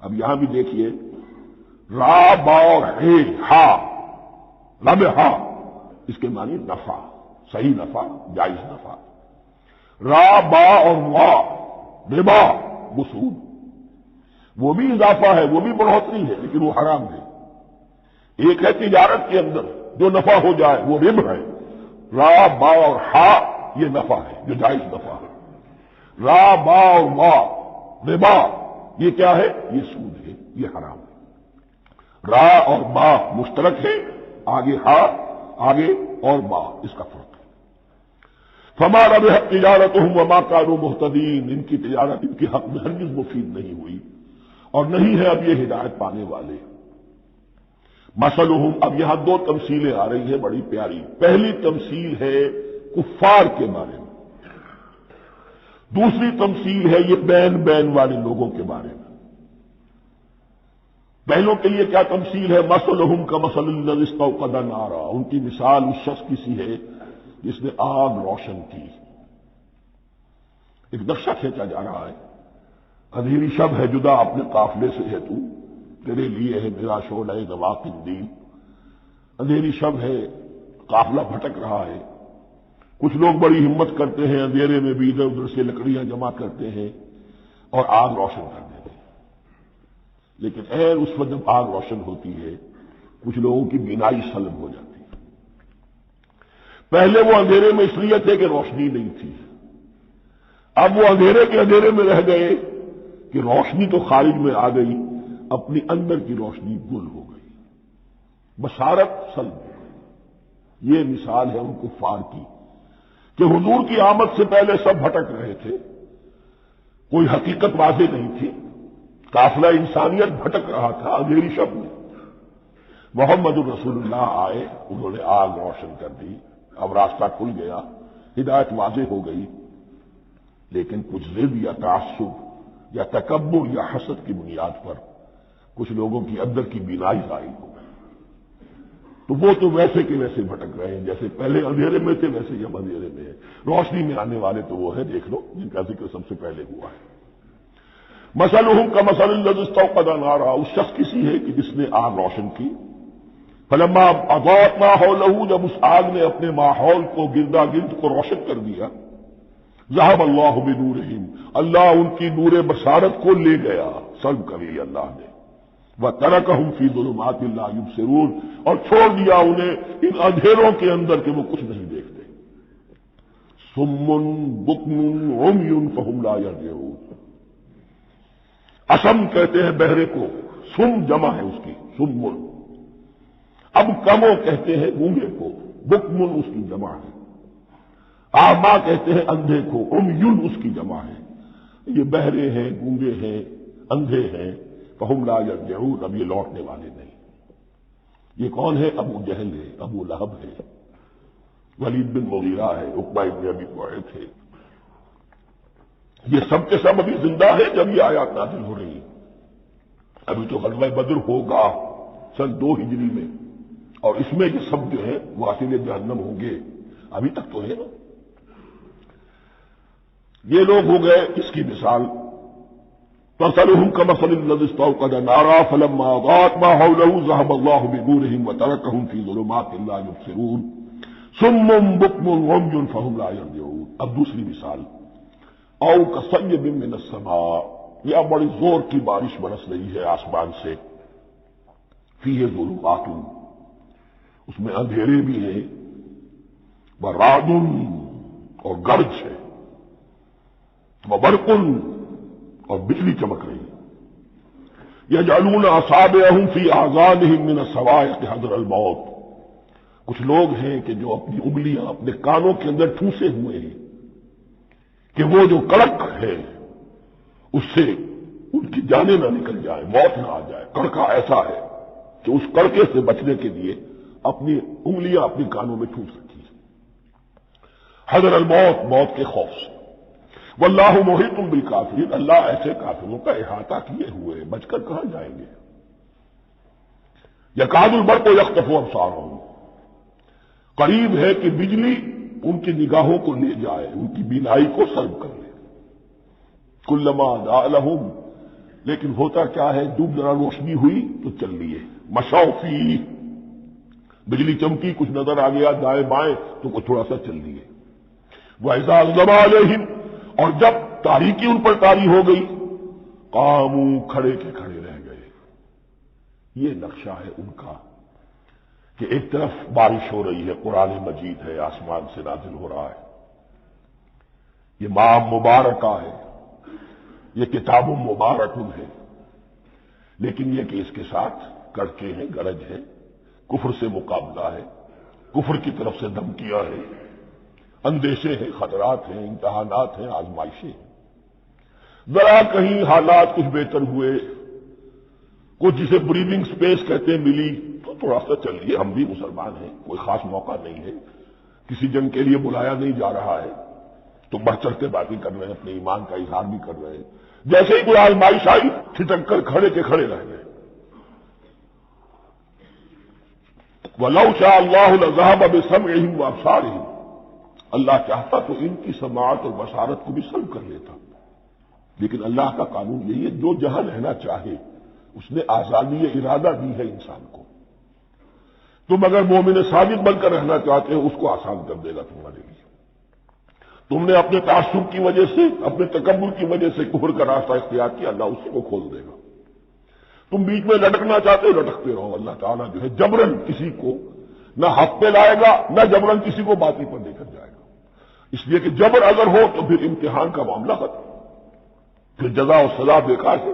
اب یہاں بھی دیکھیے را با اور ہے ہا، ربحا اس کے معنی نفع، صحیح نفع، جائز نفع۔ را با اور وا ربا وصول، وہ بھی اضافہ ہے، وہ بھی بڑھوتری ہے، لیکن وہ حرام ہے۔ ایک ہے تجارت کے اندر جو نفع ہو جائے وہ ربح ہے، را با اور ہا یہ نفع ہے جو جائز نفع ہے۔ را با اور وا ربا یہ کیا ہے؟ یہ سود ہے، یہ حرام ہے۔ را اور با مشترک ہے، آگے ہا آگے اور با اس کا فرق ہے۔ فما ربحت تجارتہم وما کانوا مہتدین، ان کی تجارت ان کے حق میں ہرگز مفید نہیں ہوئی اور نہیں ہے اب یہ ہدایت پانے والے۔ مثلہم، اب یہاں دو تمثیلیں آ رہی ہیں بڑی پیاری۔ پہلی تمثیل ہے کفار کے بارے میں، دوسری تمثیل ہے یہ بین والے لوگوں کے بارے میں۔ پہلوں کے لیے کیا تمثیل ہے؟ مثلہم کمثل الذی استوقد نارا، ان کی مثال اس شخص کی سی ہے جس نے آگ روشن کی۔ ایک نقشہ کھینچا جا رہا ہے، اندھیری شب ہے جدا اپنے قافلے سے ہے تو، تیرے لیے ہے میرا شعلہ نواق الدین۔ اندھیری شب ہے، قافلہ بھٹک رہا ہے، کچھ لوگ بڑی ہمت کرتے ہیں، اندھیرے میں بھی ادھر ادھر سے لکڑیاں جمع کرتے ہیں اور آگ روشن کر دیتے ہیں۔ لیکن اس وقت جب آگ روشن ہوتی ہے کچھ لوگوں کی بینائی سلب ہو جاتی ہے۔ پہلے وہ اندھیرے میں اس لیے تھے کہ روشنی نہیں تھی، اب وہ اندھیرے کے اندھیرے میں رہ گئے کہ روشنی تو خارج میں آ گئی، اپنی اندر کی روشنی گل ہو گئی، بشارت سلب ہو گئی۔ یہ مثال ہے ان کفار کی کہ حضور کی آمد سے پہلے سب بھٹک رہے تھے، کوئی حقیقت واضح نہیں تھی، قافلہ انسانیت بھٹک رہا تھا اندھیری شب میں۔ محمد الرسول اللہ آئے، انہوں نے آگ روشن کر دی، اب راستہ کھل گیا، ہدایت واضح ہو گئی۔ لیکن کچھ ضد یا تعصب یا تکبر یا حسد کی بنیاد پر کچھ لوگوں کی اندر کی بینائی ظاہر ہو گئی، تو وہ تو ویسے کے ویسے بھٹک رہے ہیں، جیسے پہلے اندھیرے میں تھے ویسے اب اندھیرے میں ہے۔ روشنی میں آنے والے تو وہ ہے، دیکھ لو جن کا ذکر سب سے پہلے ہوا ہے۔ مثلہم کمثل الذی استوقد نارا، اس شخص کی سی ہے کہ جس نے آگ روشن کی۔ فلما اضاءت ما حولہ، جب اس آگ نے اپنے ماحول کو گردا گرد کو روشن کر دیا، ذهب اللہ بنورہم، اللہ ان کی نور بصارت کو لے گیا، سلب کر لیا اللہ نے۔ وترکہم فی ظلمات لا یبصرون، اور چھوڑ دیا انہیں ان اندھیروں کے اندر کہ وہ کچھ نہیں دیکھتے۔ صم بکم عمی فہم لا یرجعون، اسم کہتے ہیں بہرے کو، سم جمع ہے اس کی، سم۔ اب کمو کہتے ہیں گونگے کو، بکمن اس کی جمع ہے۔ آما کہتے ہیں اندھے کو، عمیٌ اس کی جمع ہے۔ یہ بہرے ہیں، گونگے ہیں، اندھے ہیں، فہم لا یرجعون، اب یہ لوٹنے والے نہیں۔ یہ کون ہے؟ ابو جہل ہے، ابو لہب ہے، ولید بن مغیرہ ہے، عقبہ بن ابی معیط ہے۔ یہ سب کے سب ابھی زندہ ہے جب یہ آیات نازل ہو رہی ہیں۔ ابھی تو غزوہ بدر ہوگا سن 2 ہجری میں، اور اس میں یہ سب جو ہے واصل جہنم ہوں گے، ابھی تک تو ہے نا۔ یہ لوگ ہو گئے اس کی مثال، مثلهم كمثل الذي استوقد نارا فلما أضاءت ما حوله ذهب الله بنورهم وتركهم في ظلمات لا يبصرون صم بكم عمي فهم لا يرجعون۔ اب دوسری مثال، او كصيب من السماء، یہ بڑی زور کی بارش برس رہی ہے آسمان سے، فيه ظلمات، اس میں اندھیرے بھی ہیں، ورعد اور گرج ہے، وبرق اور بجلی چمک رہی ہے، یجعلون اصابعهم فی اذانهم من الصواعق حذر الموت۔ کچھ لوگ ہیں کہ جو اپنی انگلیاں اپنے کانوں کے اندر ٹھوسے ہوئے ہیں کہ وہ جو کڑک ہے اس سے ان کی جانیں نہ نکل جائے، موت نہ آ جائے۔ کڑکا ایسا ہے کہ اس کڑکے سے بچنے کے لیے اپنی انگلیاں اپنی کانوں میں ٹھوس رکھی ہیں، حذر الموت، موت کے خوف سے۔ واللہ محیط بالکافرین، اللہ ایسے کافروں کا احاطہ کیے ہوئے، بچ کر کہاں جائیں گے۔ یکاد البرق یخطف ابصارهم، قریب ہے کہ بجلی ان کی نگاہوں کو لے جائے، ان کی بینائی کو سلب کر لے۔ کلما ضاء لهم، لیکن ہوتا کیا ہے، ڈوب ذرا روشنی ہوئی تو چل لیے، مشوا فیہ، بجلی چمکی کچھ نظر آ گیا دائیں بائیں تو وہ تھوڑا سا چل لیے۔ وَإِذَا أَظْلَمَ عَلَيْهِمْ، اور جب تاریکی ان پر طاری ہو گئی، قاموا، کھڑے کے کھڑے رہ گئے۔ یہ نقشہ ہے ان کا کہ ایک طرف بارش ہو رہی ہے، قرآن مجید ہے، آسمان سے نازل ہو رہا ہے، یہ ماہ مبارکہ ہے، یہ کتاب مبارک ہے، لیکن یہ کہ اس کے ساتھ کڑکے ہیں، گرج ہے، کفر سے مقابلہ ہے، کفر کی طرف سے دھمکیاں ہیں، اندیشے ہیں، خطرات ہیں، امتحانات ہیں، آزمائشیں ہیں۔ ذرا کہیں حالات کچھ بہتر ہوئے، کچھ جسے بریدنگ سپیس کہتے ہیں ملی تو تھوڑا سا چلیے، ہم بھی مسلمان ہیں، کوئی خاص موقع نہیں ہے، کسی جنگ کے لیے بلایا نہیں جا رہا ہے، تو بڑھ چڑھ کے باتیں کر رہے ہیں، اپنے ایمان کا اظہار بھی کر رہے ہیں۔ جیسے ہی کوئی آزمائش آئی ٹھٹک کر کھڑے کے کھڑے رہ گئے۔ وَلَوْ شَاءَ اللَّهُ لَذَهَبَ بِسَمْعِهِمْ وَأَبْصَارِهِمْ، اللہ چاہتا تو ان کی سماعت اور بصارت کو بھی سلب کر لیتا، لیکن اللہ کا قانون یہی ہے، جو جہاں رہنا چاہے اس نے آزادی ارادہ دی ہے انسان کو۔ تم اگر مومن صادق بن کر رہنا چاہتے ہو اس کو آسان کر دے گا تمہارے لیے۔ تم نے اپنے تعصب کی وجہ سے، اپنے تکبر کی وجہ سے کفر کا راستہ اختیار کیا، اللہ اسی کو کھول دے گا۔ تم بیچ میں لٹکنا چاہتے ہو، لٹکتے رہو، اللہ تعالیٰ جو ہے جبرن کسی کو نہ حق پہ لائے گا، نہ جبرن کسی کو باطل پر لے کر جائے گا۔ اس لیے کہ جبر اگر ہو تو پھر امتحان کا معاملہ ختم، پھر جزا و سزا بیکار ہے،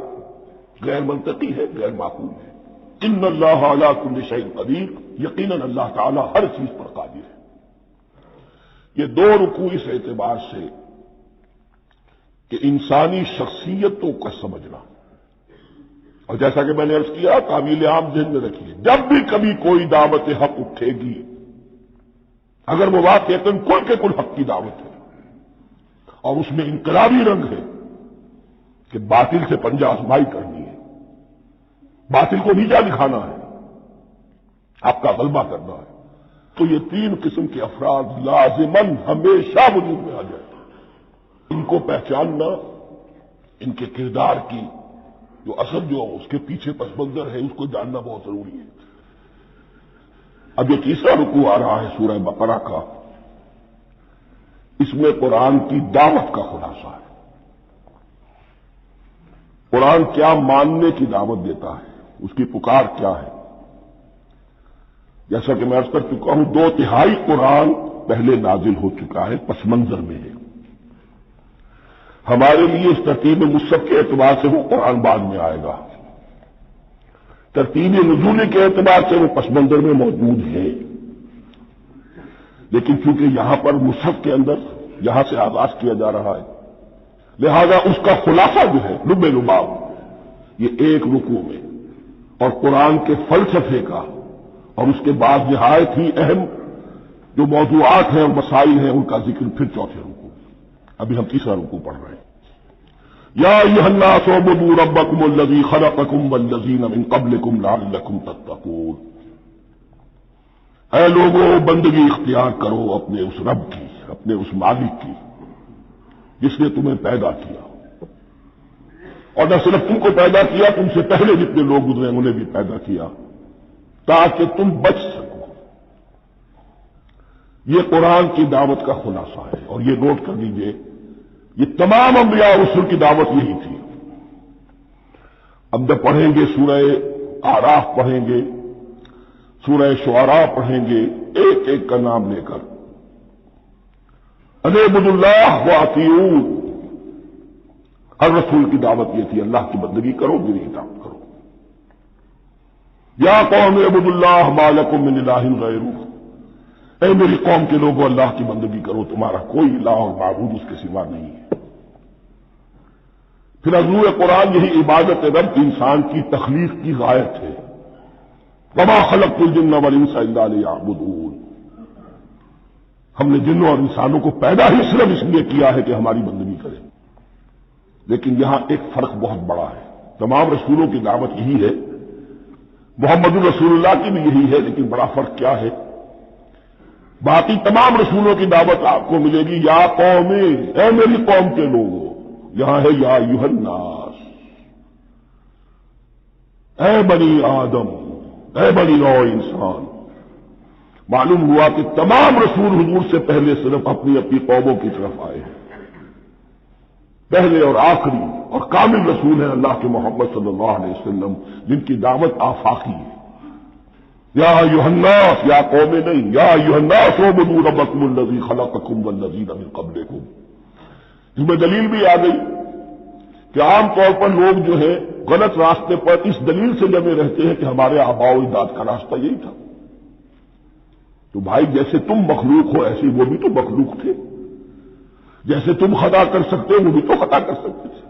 غیر منطقی ہے، غیر معقول ہے۔ ان اللہ علی کل شیء قدیر، یقیناً اللہ تعالیٰ ہر چیز پر قادر ہے۔ یہ دو رکوع اس اعتبار سے کہ انسانی شخصیتوں کا سمجھنا، اور جیسا کہ میں نے عرض کیا تعویل عام ذہن میں رکھیے، جب بھی کبھی کوئی دعوت حق اٹھے گی، اگر وہ واقعتاً کل کے کل حق کی دعوت ہے اور اس میں انقلابی رنگ ہے کہ باطل سے پنجہ آزمائی کرنی ہے، باطل کو نیچا دکھانا ہے، آپ کا غلبہ کرنا ہے، تو یہ تین قسم کے افراد لازماً ہمیشہ وجود میں آ جائیں۔ ان کو پہچاننا، ان کے کردار کی جو اصل جو اس کے پیچھے پس منظر ہے اس کو جاننا بہت ضروری ہے۔ اب یہ تیسرا رکوع آ رہا ہے سورہ بقرہ کا، اس میں قرآن کی دعوت کا خلاصہ ہے۔ قرآن کیا ماننے کی دعوت دیتا ہے، اس کی پکار کیا ہے۔ جیسا کہ میں عرض کر چکا ہوں، 2/3 قرآن پہلے نازل ہو چکا ہے، پس منظر میں ہے۔ ہمارے لیے اس ترتیب مصحف کے اعتبار سے وہ قرآن بعد میں آئے گا، ترتیب نزول کے اعتبار سے وہ پس منظر میں موجود ہے، لیکن چونکہ یہاں پر مصحف کے اندر یہاں سے آغاز کیا جا رہا ہے، لہذا اس کا خلاصہ جو ہے لب لباب یہ ایک رکوع میں، اور قرآن کے فلسفے کا اور اس کے بعد نہایت ہی اہم جو موضوعات ہیں اور مسائل ہیں ان کا ذکر پھر چوتھے رکوع۔ ابھی ہم تیسرا رکوع پڑھ رہے ہیں۔ یا ایھا الناس اعبدوا ربکم الذی خلقکم والذین من قبلکم لعلکم تتقون، اے لوگوں بندگی اختیار کرو اپنے اس رب کی، اپنے اس مالک کی جس نے تمہیں پیدا کیا، اور نہ صرف تم کو پیدا کیا، تم سے پہلے جتنے لوگ گزرے انہیں بھی پیدا کیا تاکہ تم بچ سکو۔ یہ قرآن کی دعوت کا خلاصہ ہے، اور یہ نوٹ کر لیجئے یہ تمام انبیاء اور رسل کی دعوت یہی تھی۔ اب جب پڑھیں گے سورہ اعراف پڑھیں گے، سورہ شعراء پڑھیں گے، ایک ایک کا نام لے کر ان اعبدوا اللہ واطیعوہ، ہر رسول کی دعوت یہ تھی اللہ کی بندگی کرو، میری اطاعت کرو۔ یا قوم اعبدوا اللہ ما لکم من الہ غیرہ، اے میری قوم کے لوگوں اللہ کی بندگی کرو، تمہارا کوئی الہ اور معبود اس کے سوا نہیں ہے۔ پھر حضور قرآن یہی عبادت رب انسان کی تخلیق کی غایت ہے، وما خلقت الجن والانس الا لیعبدون، ہم نے جنوں اور انسانوں کو پیدا ہی صرف اس لیے کیا ہے کہ ہماری بندگی کریں۔ لیکن یہاں ایک فرق بہت بڑا ہے، تمام رسولوں کی دعوت یہی ہے، محمد الرسول اللہ کی بھی یہی ہے، لیکن بڑا فرق کیا ہے؟ باقی تمام رسولوں کی دعوت آپ کو ملے گی یا قوم، اے میری قوم کے لوگوں، یہاں ہے یا ایھا الناس، اے بنی آدم، اے بنی نوع انسان۔ معلوم ہوا کہ تمام رسول حضور سے پہلے صرف اپنی اپنی قوموں کی طرف آئے ہیں، پہلے اور آخری اور کامل رسول ہیں اللہ کے محمد صلی اللہ علیہ وسلم، جن کی دعوت آفاقی ہے۔ یا ایھا الناس، یا قوم نہیں، یا ایھا الناس اعبدوا ربکم الذی خلقکم والذین من قبلکم، اس میں دلیل بھی آ گئی کہ عام طور پر لوگ جو ہے غلط راستے پر اس دلیل سے جمے رہتے ہیں کہ ہمارے آباء و اجداد کا راستہ یہی تھا۔ تو بھائی جیسے تم مخلوق ہو ایسے وہ بھی تو مخلوق تھے، جیسے تم خطا کر سکتے ہو وہ بھی تو خطا کر سکتے تھے۔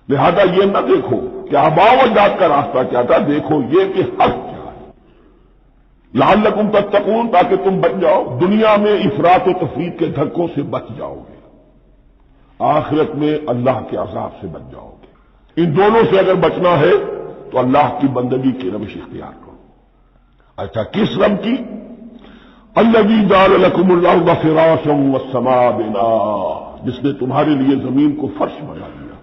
لہذا یہ نہ دیکھو کہ آباء و اجداد کا راستہ کیا تھا، دیکھو یہ کہ حق کیا ہے، لعلکم تتقون، تاکہ تم بچ جاؤ، دنیا میں افراط و تفریط کے دھکوں سے بچ جاؤ گے، آخرت میں اللہ کے عذاب سے بچ جاؤ گے۔ ان دونوں سے اگر بچنا ہے تو اللہ کی بندگی کی روش اختیار کرو۔ اچھا کس رب کی؟ الذی جعل لکم الارض فراشا والسماء بناء، جس نے تمہارے لیے زمین کو فرش بنا دیا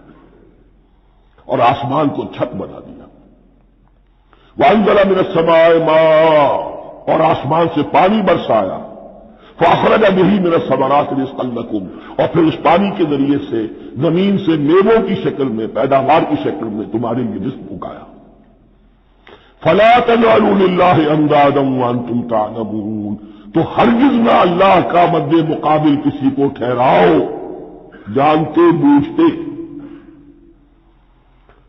اور آسمان کو چھت بنا دیا۔ وانزل من السماء ماء، اور آسمان سے پانی برسایا، فاخرج به من الثمرات رزقا لکم، اور پھر اس پانی کے ذریعے سے زمین سے میووں کی شکل میں، پیداوار کی شکل میں تمہارے لیے رزق اگایا۔ فلا تجعلوا للہ اندادا وانتم تعلمون، تو ہرگز نہ اللہ کا مد مقابل کسی کو ٹھہراؤ جانتے بوجھتے۔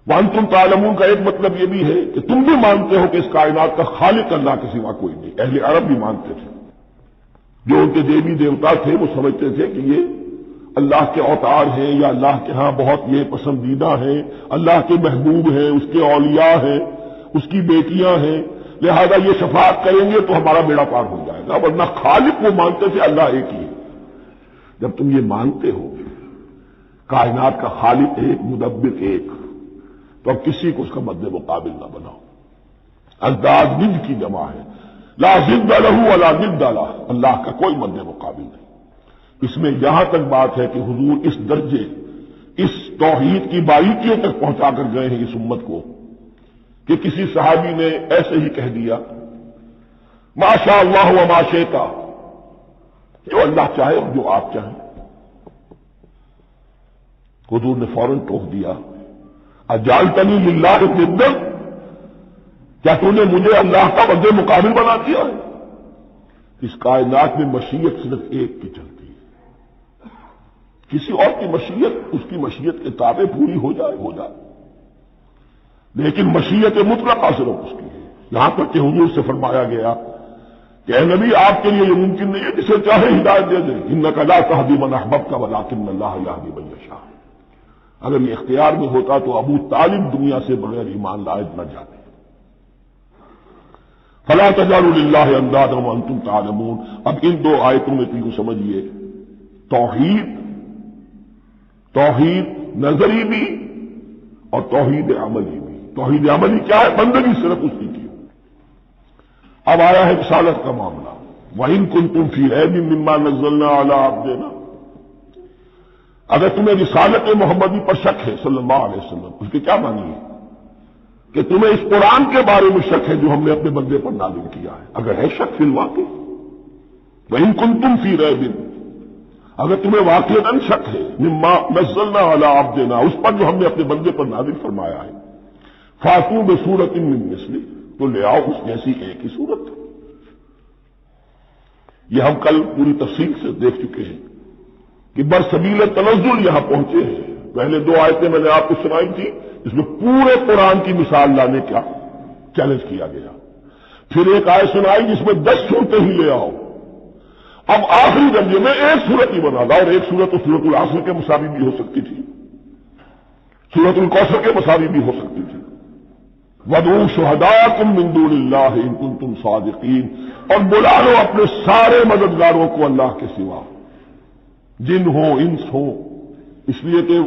وانتم تعلمون کا ایک مطلب یہ بھی ہے کہ تم بھی مانتے ہو کہ اس کائنات کا خالق اللہ کے سوا کوئی نہیں۔ اہل عرب بھی مانتے تھے، جو ان کے دیوی دیوتا تھے وہ سمجھتے تھے کہ یہ اللہ کے اوتار ہیں یا اللہ کے ہاں بہت یہ پسندیدہ ہیں، اللہ کے محبوب ہیں، اس کے اولیاء ہیں، اس کی بیٹیاں ہیں، لہذا یہ شفاعت کریں گے تو ہمارا بیڑا پار ہو جائے گا، ورنہ خالق وہ مانتے تھے اللہ ایک ہی ہے۔ جب تم یہ مانتے ہو کائنات کا خالق ایک، مدبر ایک، تو اب کسی کو اس کا مد مقابل نہ بناؤ۔ انداز ند کی جمع ہے، لا ضد لہ ولا ند لہ، اللہ کا کوئی مد مقابل نہیں۔ اس میں یہاں تک بات ہے کہ حضور اس درجے، اس توحید کی باریکیوں تک پہنچا کر گئے ہیں اس امت کو کہ کسی صحابی نے ایسے ہی کہہ دیا ما شاء اللہ و ما شئت، جو اللہ چاہے اور جو آپ چاہیں۔ حضور نے فوراً ٹوک دیا اجعلتنی للہ ندا، کیا تو نے مجھے اللہ کا مد مقابل بنا دیا ہے؟ اس کائنات میں مشیت صرف ایک کی چلتی ہے، کسی اور کی مشیت اس کی مشیت کے تابع پوری ہو جائے، لیکن مشیت مطلقہ صرف اس کی ہے۔ یہاں تک کہ حضور سے فرمایا گیا کہ اے نبی آپ کے لیے یہ ممکن نہیں ہے جسے چاہے ہدایت دے دیں، انک لا تہدی من احببت ولکن اللہ یہدی من یشاء۔ اگر یہ اختیار میں ہوتا تو ابو طالب دنیا سے بغیر ایمان لائے نہ جاتے۔ فلا تجعلوا للہ اندادا وانتم تعلمون۔ اب ان دو آیتوں میں تم کو سمجھیے توحید توحید نظری بھی اور توحید عملی بھی۔ توحید عملی کیا ہے؟ بندگی صرف اسی کی۔ اب آیا ہے رسالت کا معاملہ، وَإِن كُنتُمْ فِي رَيْبٍ مِّمَّا نَزَّلْنَا عَلَىٰ عَبْدِنَا، اگر تمہیں رسالت محمدی پر شک ہے صلی اللہ علیہ وسلم، اس کے کیا معنی ہے؟ کہ تمہیں اس قرآن کے بارے میں شک ہے جو ہم نے اپنے بندے پر نازل کیا ہے۔ اگر ہے شک فی الواقع، وَإِن كُنتُمْ فِي رَيْبٍ، اگر تمہیں واقعتاً شک ہے مما نزلنا علی عبدنا، اس پر جو ہم نے اپنے بندے پر نازل فرمایا ہے، فاتوا بسورۃ من مثلہ، تو لے آؤ اس جیسی ایک ہی صورت۔ یہ ہم کل پوری تفصیل سے دیکھ چکے ہیں کہ برسبیل تنزل یہاں پہنچے ہیں۔ پہلے دو آیتیں میں نے آپ کو سنائی تھی، اس میں پورے قرآن کی مثال لانے کا چیلنج کیا گیا۔ پھر ایک آیت سنائی جس میں 10 صورتیں ہی لے آؤ۔ اب آخری درجے میں ایک صورت ہی بنا تھا، اور ایک صورت تو سورۃ العصر کے مساوی بھی ہو سکتی تھی، سورۃ الکوثر کے مساوی بھی ہو سکتی تھی۔ وَادْعُوا شُهَدَاءَكُم مِّن دُونِ اللَّهِ إِن كُنتُمْ صَادِقِينَ، اور بلا لو اپنے سارے مددگاروں کو اللہ کے سوا، جن ہو انس ہو، اس لیے کہ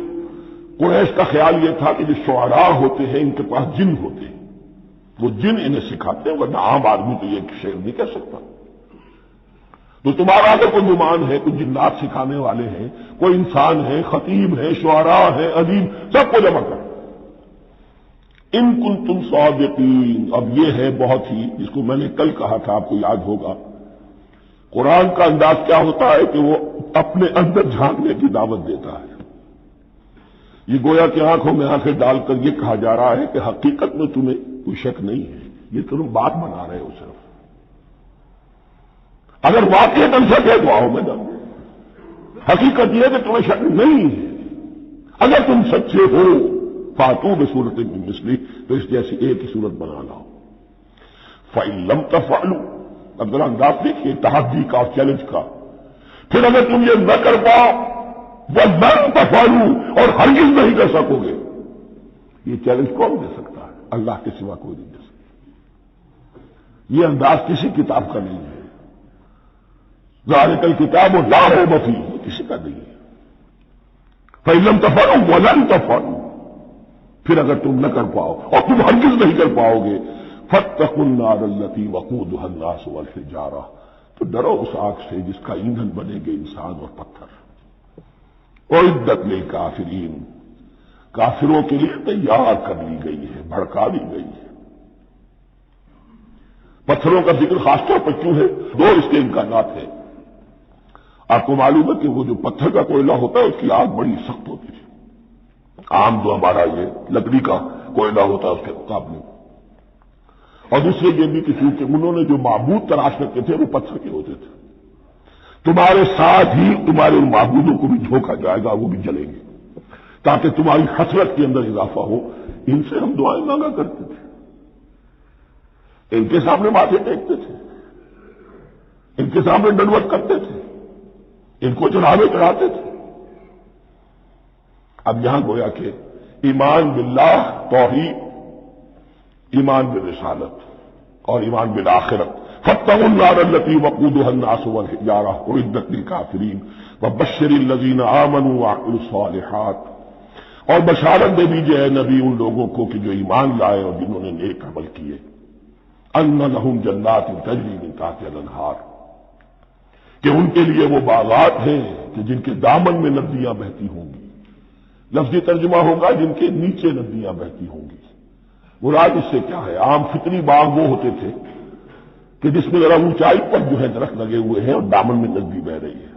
قریش کا خیال یہ تھا کہ جو شعراء ہوتے ہیں ان کے پاس جن ہوتے ہیں، وہ جن انہیں سکھاتے ہیں، ورنہ عام آدمی تو یہ شعر نہیں کہہ سکتا۔ تو تمہارا اگر کوئی گمان ہے، کوئی جنات سکھانے والے ہیں، کوئی انسان ہے، خطیب ہے، شعراء ہے، ادیب، سب کو جمع کر، ان کنتم صادقین۔ اب یہ ہے بہت ہی، جس کو میں نے کل کہا تھا، آپ کو یاد ہوگا، قرآن کا انداز کیا ہوتا ہے کہ وہ اپنے اندر جھانکنے کی دعوت دیتا ہے۔ یہ گویا کہ آنکھوں میں آنکھیں ڈال کر یہ کہا جا رہا ہے کہ حقیقت میں تمہیں کوئی شک نہیں ہے، یہ تم بات بنا رہے ہو صرف۔ اگر واقعی شک ہے تو آؤ میدان میں، حقیقت یہ ہے کہ تمہیں شک نہیں ہے۔ اگر تم سچے ہو فاتوا بسورۃ من مثلہ، تو اس جیسی ایک ہی صورت بنا لاؤ۔ فَإِن لَّمْ تَفْعَلُوا، اب ذرا انداز دیکھیے تحدی کا اور چیلنج کا۔ پھر اگر تم یہ نہ کر پاؤ، وَلَن تَفْعَلُوا، اور ہرگز نہیں کر سکو گے، یہ چیلنج کون دے سکتا ہے؟ اللہ کے سوا کوئی نہیں دے سکتا۔ یہ انداز کسی کتاب کا نہیں ہے۔ ذالک الکتاب لا ریب فیہ، کسی کا نہیں ہے۔ فَإِن لَّمْ تَفْعَلُوا وَلَن تَفْعَلُوا، پھر اگر تم نہ کر پاؤ اور تم ہرگز نہیں کر پاؤ گے، فَاتَّقُوا النَّارَ الَّتِي وَقُودُهَا النَّاسُ وَالْحِجَارَةُ، تو ڈرو اس آگ سے جس کا ایندھن بنے گے انسان اور پتھر۔ اعدت للکافرین، کافروں کے لیے تیار کر لی گئی ہے، بھڑکا دی گئی ہے۔ پتھروں کا ذکر خاص طور پر کیوں ہے؟ دو اس کے امکانات ہیں۔ آپ کو معلوم ہے کہ وہ جو پتھر کا کوئلہ ہوتا ہے اس کی آگ بڑی سخت ہوتی ہے، عام جو ہمارا یہ لکڑی کا کوئلہ ہوتا ہے اس کے مقابلے، اور دوسرے یہ بھی کہ چونکہ انہوں نے جو معبود تلاش کرتے تھے وہ پتھر کے ہوتے تھے، تمہارے ساتھ ہی تمہارے ان معبودوں کو بھی جھونکا جائے گا، وہ بھی جلیں گے، تاکہ تمہاری حسرت کے اندر اضافہ ہو۔ ان سے ہم دعائیں مانگا کرتے تھے، ان کے سامنے ماتھے ٹیکتے تھے، ان کے سامنے ڈنڈوت کرتے تھے، ان کو چڑھاوے چڑھاتے تھے۔ اب یہاں گویا کہ ایمان باللہ، توحید، ایمان بالرسالت اور ایمان بالآخرت، فاتقوا النار التي وقودها الناس والحجارة اعدت للكافرين وبشر الذين آمنوا وعملوا الصالحات، اور بشارت دے دیجیے اے نبی ان لوگوں کو کہ جو ایمان لائے اور جنہوں نے نیک عمل کیے، ان لهم جنات تجری من تحتها الانہار، کہ ان کے لیے وہ باغات ہیں کہ جن کے دامن میں ندیاں بہتی ہوں گی۔ لفظی ترجمہ ہوگا جن کے نیچے ندیاں بہتی ہوں گی۔ مراد اس سے کیا ہے؟ عام فطری باغ وہ ہوتے تھے کہ جس میں ذرا اونچائی پر جو ہے درخت لگے ہوئے ہیں اور دامن میں ندی بہ رہی ہے،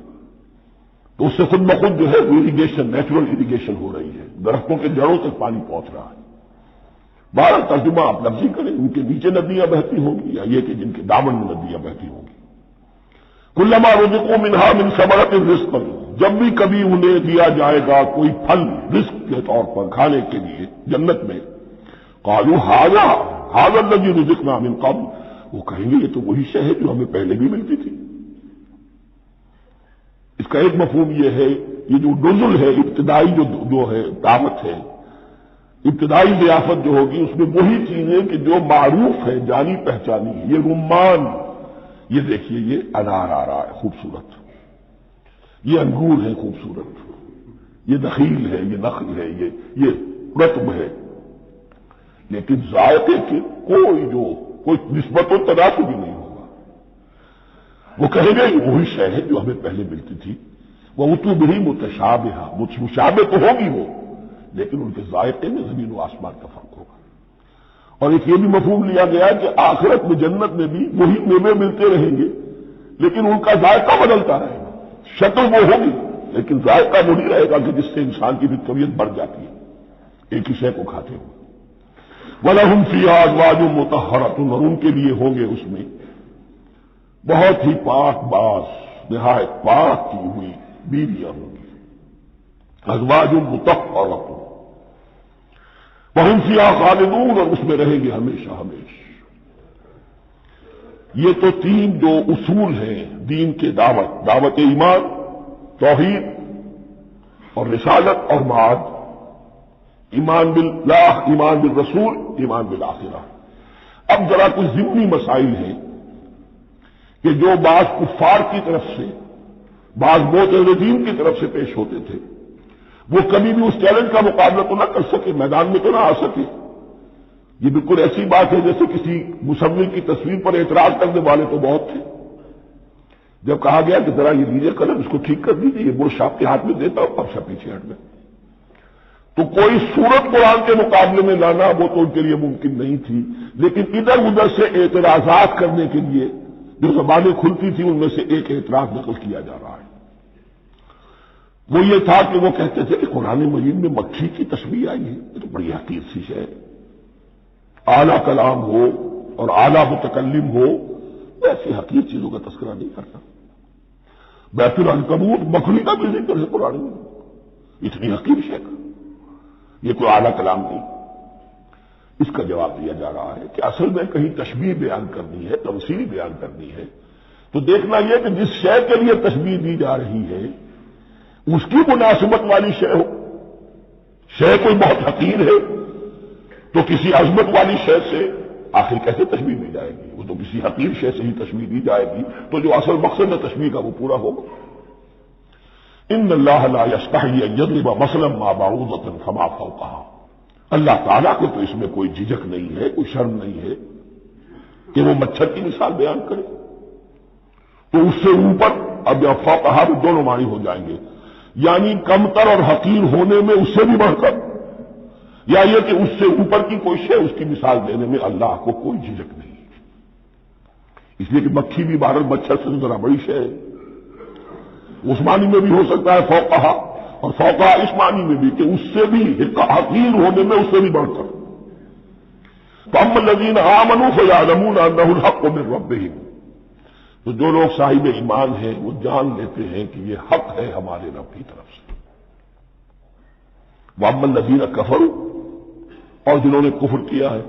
تو اس سے خود بخود جو ہے وہ اریگیشن، نیچرل اریگیشن ہو رہی ہے، درختوں کے جڑوں تک پانی پہنچ رہا ہے۔ بہرحال ترجمہ آپ لفظی کریں، ان کے نیچے ندیاں بہتی ہوں گی یا یہ کہ جن کے دامن میں ندیاں بہتی ہوں گی۔ کلما رزقوا منہا من ثمرۃ رزقا، جب بھی کبھی انہیں دیا جائے گا کوئی پھل رزق کے طور پر کھانے کے لیے جنت میں، قالوا ھذا الذی رزقنا من قبل، وہ کہیں گے یہ تو وہی شے ہے جو ہمیں پہلے بھی ملتی تھی۔ اس کا ایک مفہوم یہ ہے، یہ جو نزل ہے، ابتدائی جو ہے دعوت ہے، ابتدائی ضیافت جو ہوگی اس میں وہی چیزیں کہ جو معروف ہے، جانی پہچانی ہے۔ یہ رمان، یہ دیکھیے یہ انار آ رہا ہے خوبصورت، یہ انگور ہے خوبصورت، یہ نخیل ہے، یہ نخل ہے، یہ رطب ہے، لیکن ذائقے کی کوئی نسبت و تناسب بھی نہیں ہوگا۔ وہ کہیں گے وہی شے ہے جو ہمیں پہلے ملتی تھی، وہ اتو بھی متشابہ، مشابہ تو ہوگی وہ، لیکن ان کے ذائقے میں زمین و آسمان کا فرق ہوگا۔ اور ایک یہ بھی مفہوم لیا گیا کہ آخرت میں جنت میں بھی وہی میوے ملتے رہیں گے، لیکن ان کا ذائقہ بدلتا رہے گا، شکل وہ ہوگی لیکن ذائقہ وہ نہیں رہے گا کہ جس سے انسان کی بھی طبیعت بڑھ جاتی ہے ایک ہی شے کو کھاتے ہوئے۔ وَلَهُمْ فِيهَا أَزْوَاجٌ مُطَهَّرَةٌ، اور ان کے لیے ہوں گے اس میں بہت ہی پاک باز، نہایت پاک کی ہوئی بیویاں ہوں گی۔ أَزْوَاجٌ مُطَهَّرَةٌ وَهُمْ فِيهَا خَالِدُونَ، اور اس میں رہیں گے ہمیشہ ہمیشہ۔ یہ تو تین جو اصول ہیں دین کے دعوت ایمان، توحید اور رسالت اور معاد، ایمان باللہ، ایمان بالرسول، ایمان بالآخرہ۔ اب ذرا کچھ ضمنی مسائل ہیں کہ جو بعض کفار کی طرف سے، بعض معتزلین کی طرف سے پیش ہوتے تھے، وہ کبھی بھی اس چیلنج کا مقابلہ تو نہ کر سکے، میدان میں تو نہ آ سکے۔ یہ بالکل ایسی بات ہے جیسے کسی مصور کی تصویر پر اعتراض کرنے والے تو بہت تھے۔ جب کہا گیا کہ ذرا یہ لیجیے قلم، اس کو ٹھیک کر دیجیے، یہ برش آپ کے ہاتھ میں دیتا ہوں، اب پیچھے ہٹ میں، تو کوئی صورت قرآن کے مقابلے میں لانا وہ تو ان کے لیے ممکن نہیں تھی، لیکن ادھر ادھر سے اعتراضات کرنے کے لیے جو زبانیں کھلتی تھی ان میں سے ایک اعتراض نقل کیا جا رہا ہے۔ وہ یہ تھا کہ وہ کہتے تھے کہ قرآن مجید میں مکھی کی تشبیہ آئی ہے، یہ تو بڑی حقیر سی ہے، اعلیٰ کلام ہو اور اعلیٰ متکلم ہو ایسی حقیر چیزوں کا تذکرہ نہیں کرتا۔ بیت العنکبوت مکھی کا بھی ذکر ہے قرآن میں، اتنی حقیر شے کا، یہ کوئی اعلیٰ کلام نہیں۔ اس کا جواب دیا جا رہا ہے کہ اصل میں کہیں تشبیہ بیان کرنی ہے، تمثیل بیان کرنی ہے، تو دیکھنا یہ کہ جس شے کے لیے تشبیہ دی جا رہی ہے اس کی مناسبت والی شے ہو۔ شے کوئی بہت حقیر ہے تو کسی عظمت والی شے سے آخر کیسے تشبیہ دی جائے گی؟ وہ تو کسی حقیر شے سے ہی تشبیہ دی جائے گی تو جو اصل مقصد ہے تشبیہ کا وہ پورا ہوگا۔ ان اللہ لا یستحی ان یضرب مثلا ما بعوضۃ فما فوقها، اللہ تعالیٰ کو تو اس میں کوئی جھجک نہیں ہے، کوئی شرم نہیں ہے کہ وہ مچھر کی مثال بیان کرے، تو اس سے اوپر، اب یا فوقها بھی دونوں معنی ہو جائیں گے، یعنی کمتر اور حقیر ہونے میں اس سے بھی بڑھ کر، یا یہ کہ اس سے اوپر کی کوئی شے اس کی مثال دینے میں اللہ کو کوئی جھجک نہیں، اس لیے کہ مکھی بھی بہرحال مچھر سے ذرا بڑی شے ہے۔ اس معنی میں بھی ہو سکتا ہے فوقہا، اور فوقہا اس معنی میں بھی کہ اس سے بھی حقیر ہونے میں اس سے بھی بڑھ کر۔ فَأَمَّا الَّذِينَ آمَنُوا فَيَعْلَمُونَ أَنَّهُ الْحَقُّ مِن رَّبِّهِمْ، تو جو لوگ صاحب ایمان ہیں وہ جان لیتے ہیں کہ یہ حق ہے ہمارے رب کی طرف سے۔ وَأَمَّا الَّذِينَ كَفَرُوا، اور جنہوں نے کفر کیا ہے،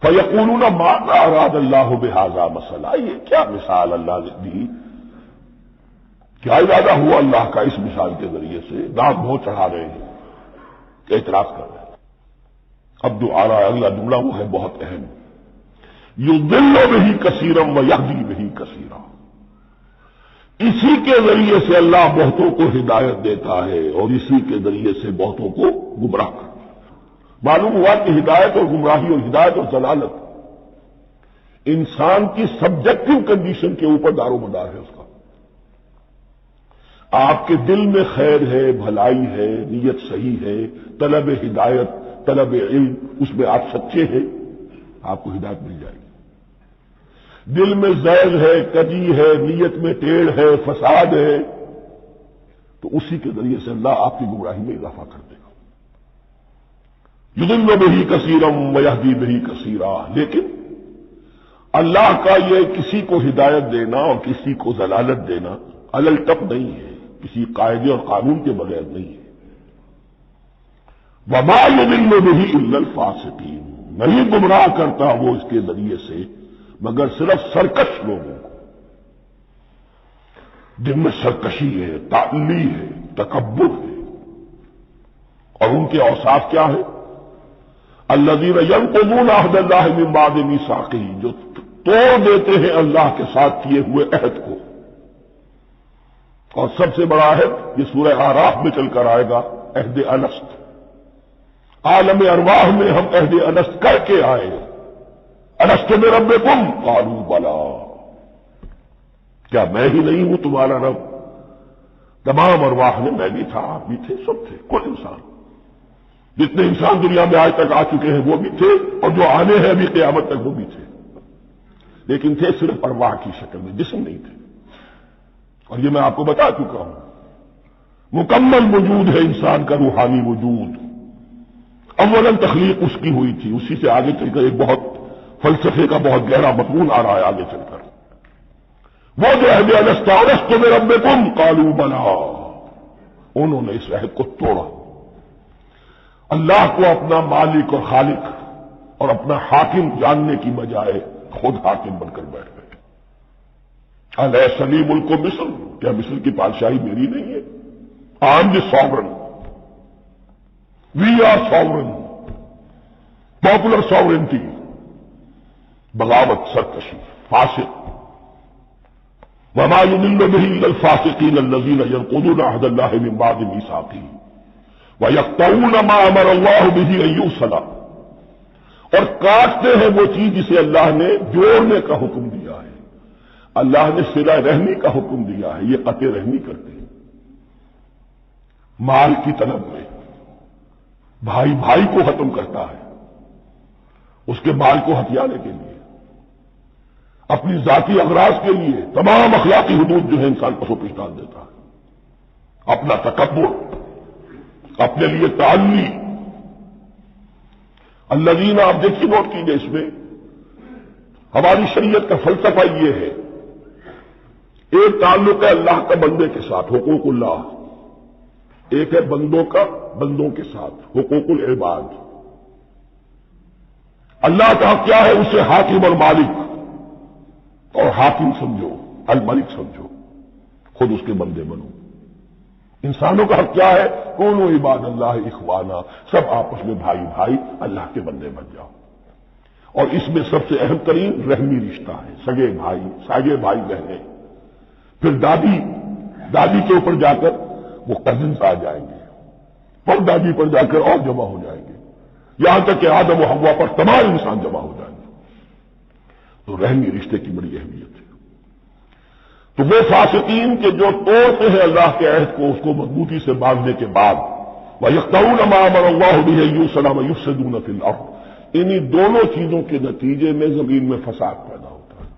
فَيَقُولُونَ مَاذَا أَرَادَ اللَّهُ بِهَذَا مَثَلًا، یہ کیا مثال اللہ نے دی، کیا ارادہ ہوا اللہ کا اس مثال کے ذریعے سے؟ دانت بھوں چڑھا رہے ہیں کہ اعتراض کر رہے ہیں۔ اب جو آ رہا ہے اگلا جملہ وہ ہے بہت اہم، یضل بہ کثیرا ویہدی بہ کثیرا، اسی کے ذریعے سے اللہ بہتوں کو ہدایت دیتا ہے اور اسی کے ذریعے سے بہتوں کو گمراہ کرتا ہے۔ معلوم ہوا کہ ہدایت اور گمراہی اور ہدایت اور ضلالت انسان کی سبجیکٹو کنڈیشن کے اوپر دار و مدار ہے اس کا۔ آپ کے دل میں خیر ہے، بھلائی ہے، نیت صحیح ہے، طلب ہدایت، طلب علم، اس میں آپ سچے ہیں، آپ کو ہدایت مل جائے گی۔ دل میں زیغ ہے، کجی ہے، نیت میں ٹیڑھ ہے، فساد ہے، تو اسی کے ذریعے سے اللہ آپ کی گمراہی میں اضافہ کر دے گا۔ یضل بہ کثیرا ویہدی بہ کثیرا، لیکن اللہ کا یہ کسی کو ہدایت دینا اور کسی کو ضلالت دینا علل ٹپ نہیں ہے، کسی قاعدے اور قانون کے بغیر نہیں ہے۔ وما یضل بہ الا الفاسقین، نہیں گمراہ کرتا وہ اس کے ذریعے سے مگر صرف سرکش لوگوں کو، جن میں سرکشی ہے، تعلی ہے، تکبر ہے، اور ان کے اوصاف کیا ہے؟ الذین ینقضون عہد اللہ من بعد میثاقہ، جو توڑ دیتے ہیں اللہ کے ساتھ کیے ہوئے عہد کو، اور سب سے بڑا عہد یہ سورہ اعراف میں چل کر آئے گا، عہد الست۔ عالم ارواح میں ہم عہد الست کر کے آئے، الست بربکم قالوا بلا، کیا میں ہی نہیں ہوں تمہارا رب؟ تمام ارواح نے میں بھی تھا، آپ بھی تھے، سب تھے، کل انسان، جتنے انسان دنیا میں آج تک آ چکے ہیں وہ بھی تھے، اور جو آنے ہیں ابھی قیامت تک وہ بھی تھے، لیکن تھے صرف ارواح کی شکل میں، جسم نہیں تھے۔ اور یہ میں آپ کو بتا چکا ہوں، مکمل وجود ہے انسان کا روحانی وجود۔ اولاً تخلیق اس کی ہوئی تھی، اسی سے آگے چل کر ایک بہت فلسفے کا بہت گہرا مضمون آ رہا ہے آگے چل کر۔ وہ جو عہد الست الست بربکم قالوا بلا، انہوں نے اس عہد کو توڑا، اللہ کو اپنا مالک اور خالق اور اپنا حاکم جاننے کی بجائے خود حاکم بن کر بیٹھ گئے۔ الیس لی ملک مصر، کیا مصر کی بادشاہی میری نہیں ہے؟ I am the sovereign, we are sovereign, popular sovereignty, بغاوت، سرکشی، فاسق۔ وما يضل به الا الفاسقين الذين ينقضون عهد الله من بعد ميثاقه ويقطعون ما امر الله به ان يوصل، اور کاٹتے ہیں وہ چیز جسے اللہ نے جوڑنے کا حکم دیا ہے، اللہ نے صلہ رحمی کا حکم دیا ہے، یہ قطع رحمی کرتے ہیں۔ مال کی طلب میں بھائی بھائی کو ختم کرتا ہے، اس کے مال کو ہتھیانے کے لیے، اپنی ذاتی اغراض کے لیے تمام اخلاقی حدود جو ہے انسان کو پیش ڈال دیتا ہے، اپنا تکبر، اپنے لیے تعلی۔ الذین، آپ دیکھیے نوٹ کیجیے، اس میں ہماری شریعت کا فلسفہ یہ ہے، ایک تعلق ہے اللہ کا بندے کے ساتھ، حقوق اللہ، ایک ہے بندوں کا بندوں کے ساتھ، حقوق العباد۔ اللہ کا حق کیا ہے؟ اسے حاکم اور مالک، اور حاکم سمجھو، الملک سمجھو، خود اس کے بندے بنو۔ انسانوں کا حق کیا ہے؟ کونوا عباد اللہ اخوانا، سب آپس میں بھائی بھائی اللہ کے بندے بن جاؤ۔ اور اس میں سب سے اہم ترین رحمی رشتہ ہے، سگے بھائی، ساگے بھائی بہنیں، پھر دادی کے اوپر جا کر وہ کزنس آ جائیں گے، پر دادی پر جا کر اور جمع ہو جائیں گے، یہاں تک کہ آدم و حوا پر تمام انسان جمع ہو جائیں گے۔ تو رحمی رشتے کی بڑی اہمیت ہے۔ تو وہ فاسقین کے جو توڑتے ہیں اللہ کے عہد کو، اس کو مضبوطی سے باندھنے کے بعد، وَيَقْطَعُونَ مَا أَمَرَ اللَّهُ بِهِ أَن يُوصَلَ وَيُفْسِدُونَ فِي الْأَرْضِ، انہی دونوں چیزوں کے نتیجے میں زمین میں فساد پیدا ہوتا ہے،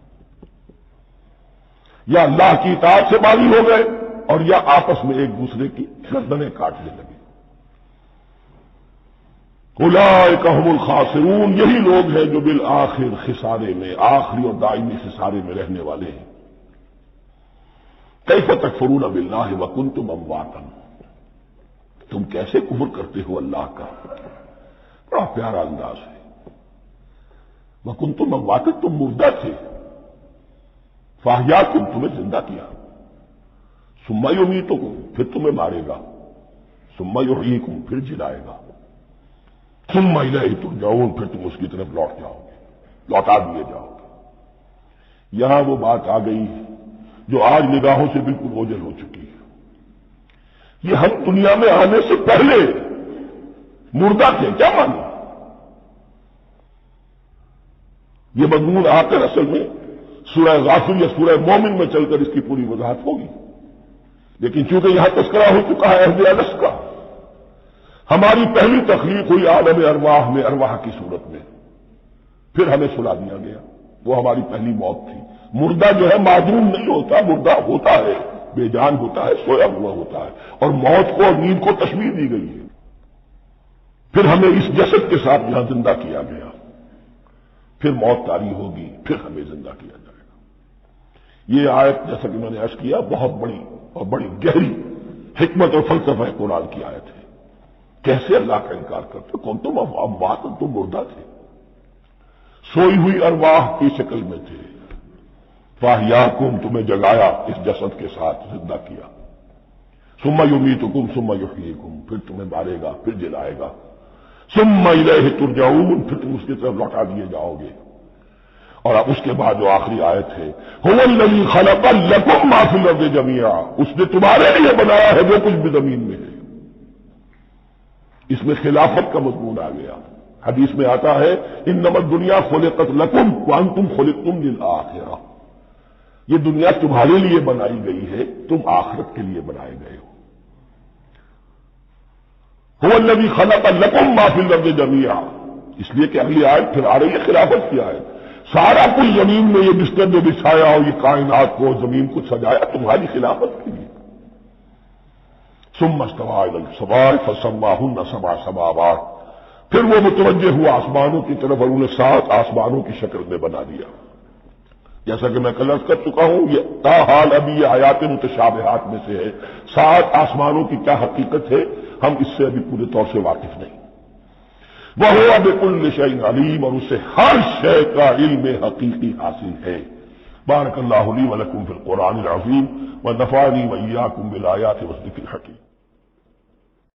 یا اللہ کی اطاعت سے باغی ہو گئے اور یا آپس میں ایک دوسرے کی گردنیں کاٹنے لگے۔ اولئک هم الخاسرون، یہی لوگ ہیں جو بالآخر خسارے میں، آخری اور دائمی خسارے میں رہنے والے ہیں۔ کیف تکفرون باللہ وکنتم امواتا، تم کیسے کفر کرتے ہو اللہ کا؟ بڑا پیارا انداز ہے۔ وکنتم امواتا، تم مردہ تھے، فاحیاکم، تمہیں زندہ کیا، ثم یمیتکم، پھر تمہیں مارے گا، ثم یحییکم، پھر جلائے گا، ثم الیہ ترجعون، پھر تم اس کی طرف لوٹ جاؤ گے، لوٹا دیے جاؤ گے۔ یہاں وہ بات آ گئی جو آج نگاہوں سے بالکل اوجھل ہو چکی ہے۔ یہ ہم دنیا میں آنے سے پہلے مردہ تھے، کیا مانا؟ یہ مضمون آ کر اصل میں سورہ غافر یا سورہ مومن میں چل کر اس کی پوری وضاحت ہوگی، لیکن چونکہ یہاں تذکرہ ہو چکا ہے عہد الست کا، ہماری پہلی تخلیق ہوئی عالم ارواح میں، ارواح کی صورت میں، پھر ہمیں سلا دیا گیا، وہ ہماری پہلی موت تھی۔ مردہ جو ہے معدوم نہیں ہوتا، مردہ ہوتا ہے، بے جان ہوتا ہے، سویا ہوا ہوتا ہے، اور موت کو اور نیند کو تشبیہ دی گئی ہے۔ پھر ہمیں اس جسد کے ساتھ یہاں زندہ کیا گیا، پھر موت طاری ہوگی، پھر ہمیں زندہ کیا جائے گا۔ یہ آیت جیسا کہ میں نے عرض کیا بہت بڑی اور بڑی گہری حکمت اور فلسفہ قرآن کی آیت ہے۔ کیسے اللہ کا انکار کرتے؟ کون تم اموات، تم مردہ تھے، سوئی ہوئی ارواح کی شکل میں تھے، فاحیاکم، تمہیں جگایا اس جسد کے ساتھ زندہ کیا، ثم یمیتکم ثم یحییکم، پھر تمہیں مارے گا، پھر جلائے گا، ثم الیہ ترجعون، پھر تم اس کی طرف لوٹا دیے جاؤ گے۔ اور اب اس کے بعد جو آخری آیت ہے هو الذی خلق لکم ما فی الارض جميعا، اس نے تمہارے لیے بنایا ہے جو کچھ بھی زمین میں ہے۔ اس میں خلافت کا مضمون آ گیا۔ حدیث میں آتا ہے انما الدنیا خلقت لکم وانتم خلقتم للآخرہ، یہ دنیا تمہارے لیے بنائی گئی ہے، تم آخرت کے لیے بنائے گئے ہو۔ هو الذی خلق لکم ما فی الارض جميعا، اس لیے کہ اگلی آیت پھر آ رہی ہے خلافت کی آیت۔ سارا کچھ زمین میں یہ بستر جو بچھایا اور یہ کائنات کو زمین کو سجایا تمہاری خلافت کے لیے۔ ثم استوى الى السماء فسواهن سبع سماوات، پھر وہ متوجہ ہوا آسمانوں کی طرف اور انہیں 7 آسمانوں کی شکل میں بنا دیا۔ جیسا کہ میں کل عرض کر چکا ہوں، یہ تاحال ابھی یہ آیات متشابہات میں سے ہے۔ 7 آسمانوں کی کیا حقیقت ہے ہم اس سے ابھی پورے طور سے واقف نہیں۔ وَهُوَ بِكُلِّ شَيْءٍ عَلِيمٌ، اور اسے ہر شے کا علم حقیقی حاصل ہے۔ بارک اللہ لی ولکم فی القرآن العظیم ونفعنی وإیاکم بالآیات والذکر الحکیم۔